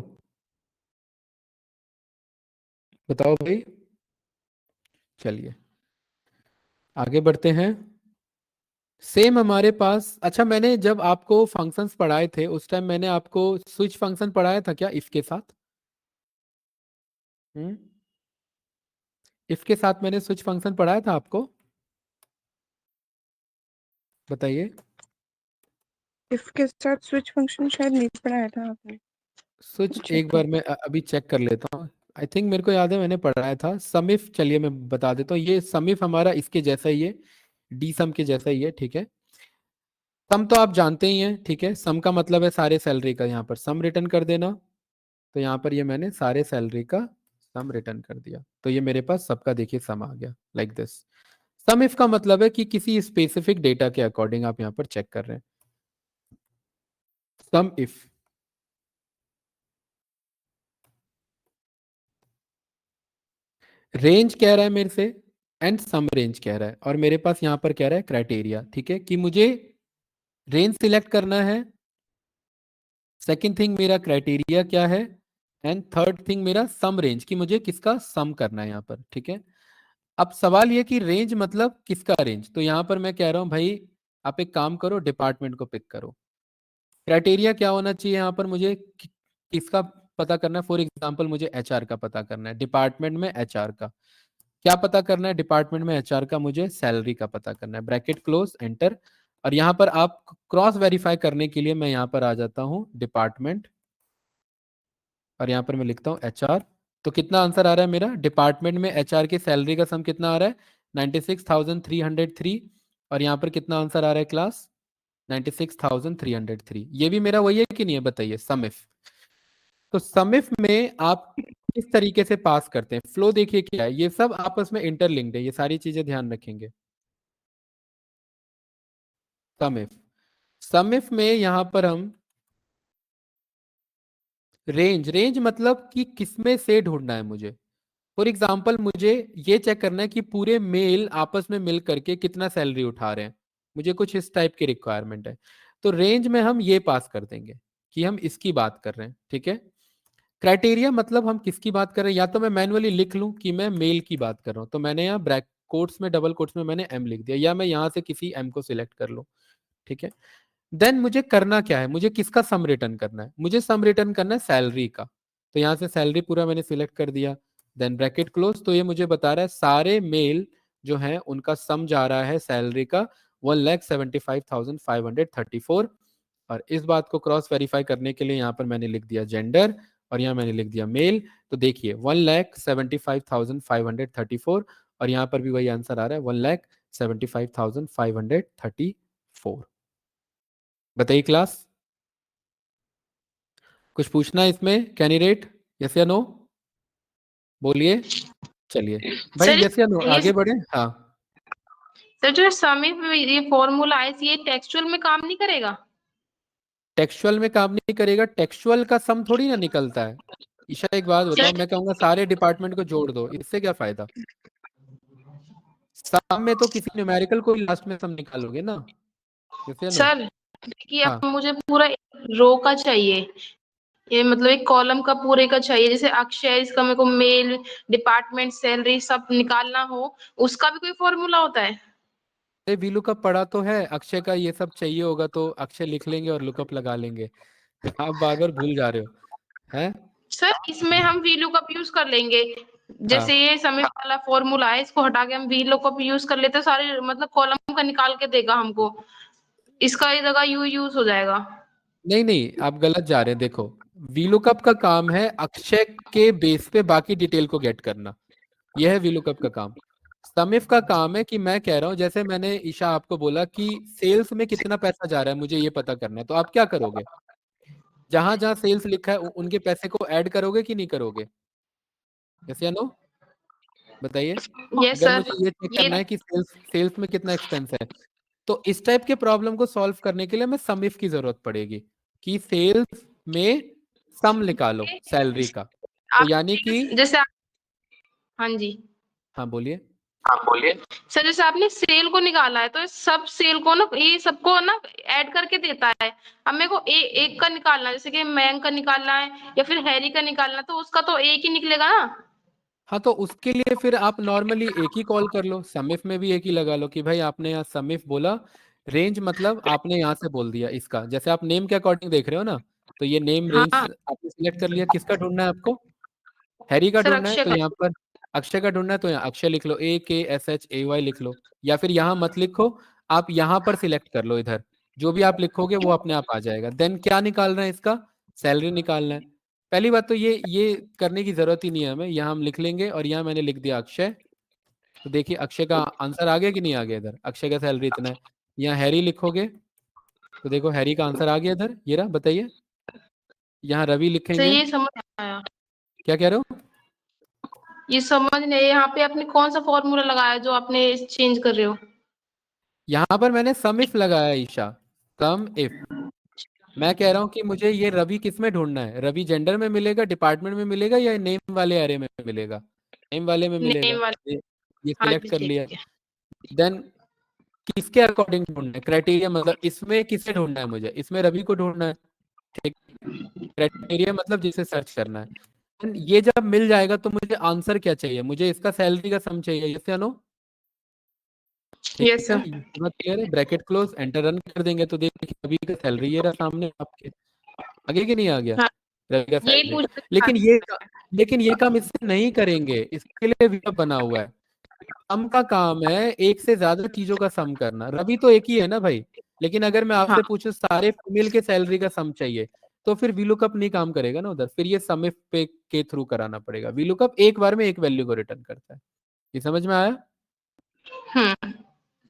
बताओ भाई। चलिए आगे बढ़ते हैं। सेम हमारे पास, अच्छा मैंने जब आपको फंक्शंस पढ़ाए थे उस टाइम मैंने आपको स्विच फंक्शन पढ़ाया था क्या इफ के साथ? हम्म, इफ के साथ मैंने स्विच फंक्शन पढ़ाया था आपको? बताइए। इफ के साथ स्विच फंक्शन शायद नहीं पढ़ाया था आपने। स्विच चेक एक कर। बार मैं अभी चेक कर लेता हूँ। आई थिंक मेरे को याद है मैंने पढ़ाया था सम इफ। चलिए मैं बता देता हूँ, ये सम इफ हमारा इसके जैसा ही है, डी सम के जैसा ही है। ठीक है, सम तो आप जानते ही हैं। ठीक है, सम का मतलब है सारे सैलरी का, यहाँ पर सम रिटर्न कर देना। तो यहाँ पर ये मैंने सारे सैलरी का सम रिटर्न कर दिया, तो ये मेरे पास सबका देखिए सम आ गया, लाइक दिस। सम इफ का मतलब है कि किसी स्पेसिफिक डेटा के अकॉर्डिंग आप यहाँ पर चेक कर रहे हैं, सम इफ। रेंज कह रहा है मेरे से, एंड सम रेंज कह रहा है, और मेरे पास यहाँ पर कह रहा है क्राइटेरिया। ठीक है, कि मुझे रेंज सिलेक्ट करना है, सेकंड थिंग मेरा क्राइटेरिया क्या है, एंड थर्ड थिंग मेरा सम रेंज, कि मुझे किसका सम करना है यहाँ पर। ठीक है, अब सवाल ये कि रेंज मतलब किसका रेंज, तो यहां पर मैं कह रहा हूं भाई आप एक काम करो, डिपार्टमेंट को पिक करो। क्राइटेरिया क्या होना चाहिए यहाँ पर, मुझे किसका पता करना है? फॉर एग्जांपल मुझे एचआर का पता करना है, डिपार्टमेंट में एचआर का क्या पता करना है, डिपार्टमेंट में एचआर का मुझे सैलरी का पता करना है, ब्रैकेट क्लोज एंटर। और यहाँ पर आप क्रॉस वेरीफाई करने के लिए मैं यहाँ पर आ जाता हूँ डिपार्टमेंट, और यहाँ पर मैं लिखता हूँ एचआर। तो कितना आंसर आ रहा है मेरा, डिपार्टमेंट में एचआर की सैलरी का सम कितना आ रहा है, 96,303। और यहाँ पर कितना आंसर आ रहा है क्लास, 96,303। ये भी मेरा वही है कि नहीं है, बताइए सम इफ। तो सम इफ में आप किस तरीके से पास करते हैं, फ्लो देखिए क्या है, ये सब आपस में इंटरलिंक्ड है, ये सारी चीजें ध्यान रखेंगे। सम इफ, सम इफ में यहां पर हम रेंज, रेंज मतलब कि किसमें से ढूंढना है मुझे। फॉर एग्जाम्पल मुझे ये चेक करना है कि पूरे मेल आपस में मिल करके कितना सैलरी उठा रहे हैं, मुझे कुछ इस टाइप की रिक्वायरमेंट है। तो रेंज में हम ये पास कर देंगे कि हम इसकी बात कर रहे हैं। ठीक है, क्राइटेरिया मतलब हम किसकी बात कर रहे हैं, या तो मैं मैनुअली लिख लूं कि मैं मेल की बात कर रहा हूं, तो मैंने यहाँ ब्रैक कोट्स में डबल कोट्स में मैंने एम लिख दिया, या मैं यहाँ से किसी एम को सिलेक्ट कर लूं। ठीक है, देन मुझे करना क्या है, मुझे किसका सम रिटर्न करना है, मुझे सम रिटर्न करना है सैलरी का। तो यहाँ से सैलरी पूरा मैंने सिलेक्ट कर दिया, देन ब्रैकेट क्लोज। तो ये मुझे बता रहा है सारे मेल जो है उनका सम जा रहा है सैलरी का 1,75,534। और इस बात को क्रॉस वेरीफाई करने के लिए यहाँ पर मैंने लिख दिया जेंडर और यहाँ मैंने लिख दिया मेल। तो देखिए 1,75,534 और यहाँ पर भी वही आंसर आ रहा है 1,75,534। बताइए क्लास, कुछ पूछना है इसमें कैंडिडेट? यस या नो बोलिए। चलिए भाई, सर यस या नो, ये आगे बढ़े। हाँ, सर जो समीप ये फॉर्मूला है ये टेक्सचुअल में काम नहीं करेगा? टेक्सचुअल में काम नहीं करेगा, टेक्सचुअल का सम थोड़ी ना निकलता है। ईशा एक बात बताओ, सर मैं कहूंगा सारे डिपार्टमेंट को जोड़ दो, इससे क्या फायदा? सम में तो किसी न्यूमेरिकल को लास्ट में सम निकालोगे ना, यस या नो? सर देखिए हाँ, अब मुझे पूरा रो का चाहिए, ये मतलब एक कॉलम का पूरे का चाहिए, जैसे अक्षय इसका मेरे को मेल डिपार्टमेंट सैलरी सब निकालना हो, उसका भी कोई फॉर्मूला होता है? अरे वी लुकअप पढ़ा तो है, अक्षय का ये सब चाहिए होगा तो अक्षय लिख लेंगे और लुकअप लगा लेंगे। आप बार बार भूल जा रहे हो हैं। सर इसमें हम वी लुकअप यूज कर लेंगे, हाँ, जैसे ये समीप वाला फॉर्मूला है इसको हटा के हम वी लुकअप यूज कर लेते, सारे मतलब कॉलम का निकाल के देगा हमको, इसका ये जगह यू यूज हो जाएगा। नहीं नहीं, आप गलत जा रहे हैं। देखो, वीलुकअप का काम है अक्षय के बेस पे बाकी डिटेल को गेट करना, यह है वीलुकअप का काम। समिफ का काम है कि मैं कह रहा हूं, जैसे मैंने ईशा आपको बोला कि सेल्स में कितना पैसा जा रहा है मुझे ये पता करना है, तो आप क्या करोगे? जहां जहां सेल्स लिखा है उनके पैसे को ऐड करोगे कि नहीं करोगे? यस या नो बताइए। यस अगर सर। मुझे ये चेक ये करना है कि सेल्स सेल्स में कितना एक्सपेंस है, तो इस टाइप के प्रॉब्लम को सॉल्व करने के लिए मैं समिफ की जरूरत पड़ेगी कि सेल्स में सम निकालो सैलरी का। तो आप यानी कि, जैसे हाँ जी। हाँ बोलिए। हाँ बोलिए। सर जैसे आपने सेल को निकाला है तो इस सब सेल को ना ये सबको ना ऐड करके देता है, अब मेरे को एक का निकालना है, जैसे कि मैंग का निकालना है या फिर हैरी का निकालना है, तो उसका तो एक ही निकलेगा ना? हाँ, तो उसके लिए फिर आप नॉर्मली एक ही कॉल कर लो, समिफ में भी एक ही लगा लो कि भाई आपने यहाँ समिफ बोला, रेंज मतलब आपने यहाँ से बोल दिया इसका, जैसे आप नेम के अकॉर्डिंग देख रहे हो ना, तो ये नेम रेंज हाँ आपने सिलेक्ट कर लिया। किसका ढूंढना है आपको? हैरी का सर ढूंढना है, अक्षय तो का। यहाँ पर अक्षय का ढूंढना है, तो यहाँ अक्षय लिख लो, AKSHAY लिख लो, या फिर यहाँ मत लिखो, आप यहाँ पर सिलेक्ट कर लो, इधर जो भी आप लिखोगे वो अपने आप आ जाएगा। देन क्या निकालना है इसका? सैलरी निकालना है। पहली बात तो ये करने की जरूरत ही नहीं है हमें, यहाँ हम लिख लेंगे और यहाँ मैंने लिख दिया अक्षय। तो देखिए अक्षय का आंसर आ गया कि नहीं आ गया? इधर अक्षय का सैलरी इतना है। यहाँ हैरी लिखोगे तो देखो हैरी का आंसर आ गया इधर, ये रहा, बताइए। यहाँ रवि सर लिखेंगे। ये समझ आया, क्या कह रहे हो? ये समझ नहीं, यहाँ पे आपने कौन सा फॉर्मूला लगाया जो आपने चेंज कर रहे हो? यहाँ पर मैंने सम इफ लगाया ईशा, सम इफ। मैं कह रहा हूँ कि मुझे ये रवि किस में ढूंढना है, रवि जेंडर में मिलेगा, डिपार्टमेंट में मिलेगा, या नेम वाले एरे में मिलेगा? नेम वाले में मिलेगा। नेम वाला। ये हाँ सिलेक्ट जी कर ठीक लिया। है। देन किसके अकॉर्डिंग ढूंढना है क्राइटेरिया, मतलब इसमें किसे ढूंढना है मुझे? इसमें रवि को ढूंढना है, ठीक। क्राइटेरिया मतलब जिसे सर्च करना है। Then ये जब मिल जाएगा तो मुझे आंसर क्या चाहिए? मुझे इसका सैलरी का सम चाहिए, यस या नो? ठीक यस है, सर। ये बात क्लियर है। ब्रैकेट क्लोज, एंटर रन कर देंगे तो देखिए अभी का सैलरी ये रहा सामने आपके, आगे कि नहीं आ गया हाँ रवि का यही सैलरी? पूछ लेकिन ये लेकिन ये काम इससे नहीं करेंगे, इसके लिए विकल्प बना हुआ है। सम का काम है एक से ज्यादा चीजों का सम करना, रवि तो एक ही है ना भाई। लेकिन अगर मैं हाँ। आपसे पूछूं सारे फीमेल के सैलरी का सम चाहिए, तो फिर वीलुकअप नहीं काम करेगा ना उधर, फिर ये सम इफ पे के थ्रू कराना पड़ेगा। वीलुकअप एक बार में एक वैल्यू को रिटर्न करता है। ये समझ में आया? हम्म।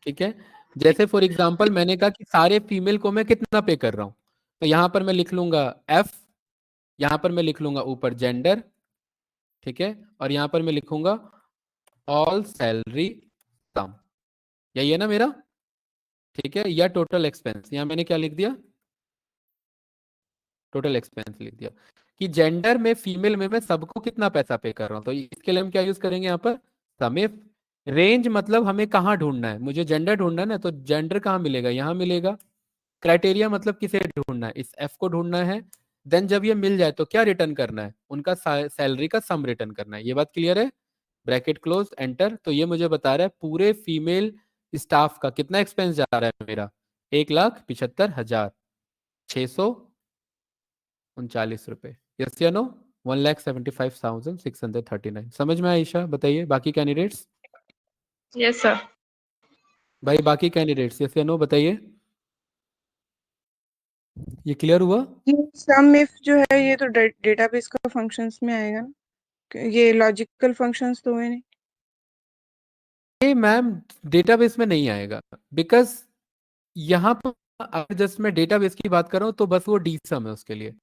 ठीक है। जैसे फॉर एग्जांपल मैंने कहा कि सारे फीमेल को मैं कितना पे कर रहा हूं, तो यहां पर मैं लिख लूंगा एफ, यहां पर मैं लिख लूंगा ऊपर जेंडर, ठीक है, और यहां पर मैं लिखूंगा ऑल सैलरी सम, यही है ना मेरा? ठीक है, या टोटल एक्सपेंस, यहां मैंने क्या लिख दिया? टोटल एक्सपेंस लिख दिया कि जेंडर में फीमेल में मैं सबको कितना पैसा पे कर रहा हूं। तो इसके लिए हम क्या यूज करेंगे यहाँ पर? समिफ। रेंज मतलब हमें कहाँ ढूंढना है, मुझे जेंडर ढूंढना है ना, तो जेंडर कहाँ मिलेगा? यहाँ मिलेगा। क्राइटेरिया मतलब किसे ढूंढना है? इस एफ को ढूंढना है। देन जब ये मिल जाए तो क्या रिटर्न करना है? उनका सैलरी का सम रिटर्न करना है। ये बात क्लियर है? Bracket close, enter. तो ये मुझे बता रहा है पूरे फीमेल स्टाफ का कितना एक्सपेंस जा रहा है मेरा, 1,75,639 रुपए। यस या नो? 1,75,639। समझ में आयशा? बताइए बाकी कैंडिडेट्स। Yes sir. भाई बाकी कैंडिडेट्स यस या नो बताइए। ये क्लियर हुआ? सम इफ जो है ये तो डेटाबेस का फंक्शंस में आएगा ना, ये लॉजिकल फंक्शंस तो है नहीं। ये मैम डेटाबेस में नहीं आएगा, बिकॉज यहाँ पर अगर जस्ट मैं डेटाबेस की बात कर रहा हूँ तो बस वो डी सम है उसके लिए,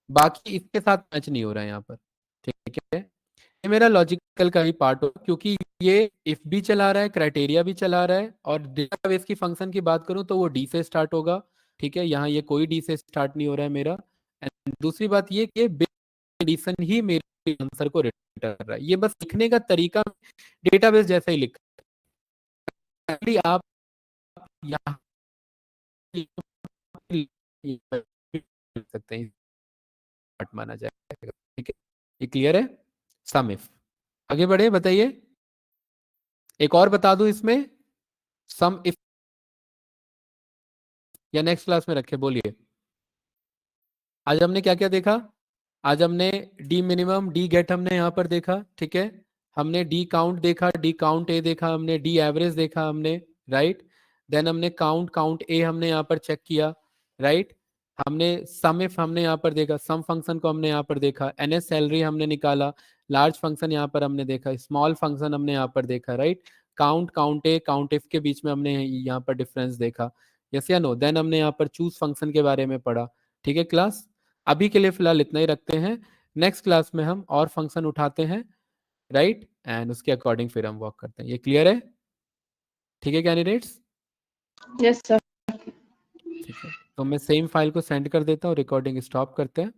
बाकी इसके साथ मैच नहीं हो रहा है यहाँ पर। ठीक है, ये मेरा लॉजिकल का ही पार्ट हो, क्योंकि ये इफ भी चला रहा है, क्राइटेरिया भी चला रहा है, और डेटाबेस की फंक्शन की बात करूं तो वो डी से स्टार्ट होगा। ठीक है, यहाँ ये कोई डी से स्टार्ट नहीं हो रहा है मेरा। एंड दूसरी बात ये कि एडिशन ही मेरे आंसर को रिटर्न कर रहा है, ये बस लिखने का तरीका डेटाबेस जैसा ही लिखा है। आप यहाँ लिख सकते हैं, पार्ट माना जाएगा। ठीक है, ये क्लियर है? सम इफ। आगे बढ़े, बताइए। एक और बता दूं इसमें, सम इफ या नेक्स्ट क्लास में रखे, बोलिए। आज हमने क्या क्या देखा? आज हमने डी मिनिमम, डी गेट हमने यहाँ पर देखा। ठीक है, हमने डी काउंट देखा, डी काउंट ए देखा, हमने डी एवरेज देखा हमने, राइट। देन हमने काउंट काउंट ए हमने यहाँ पर चेक किया, राइट। हमने सम इफ हमने यहाँ पर देखा, सम फंक्शन को हमने यहाँ पर देखा, एनएस सैलरी हमने निकाला, लार्ज फंक्शन यहाँ पर हमने देखा, स्मॉल फंक्शन हमने यहाँ पर देखा, right. Count count A count if के बीच में हमने यहाँ पर डिफरेंस देखा, यस या नो। देन हमने यहाँ पर चूज फंक्शन के बारे में पढ़ा। ठीक है क्लास, अभी के लिए फिलहाल इतना ही रखते हैं। नेक्स्ट क्लास में हम और फंक्शन उठाते हैं, राइट, एंड उसके अकॉर्डिंग फिर हम वर्क करते हैं। ये क्लियर है? ठीक है कैंडिडेट्स? Yes sir. ठीक है, तो मैं सेम फाइल को सेंड कर देता हूँ, रिकॉर्डिंग स्टॉप करते हैं।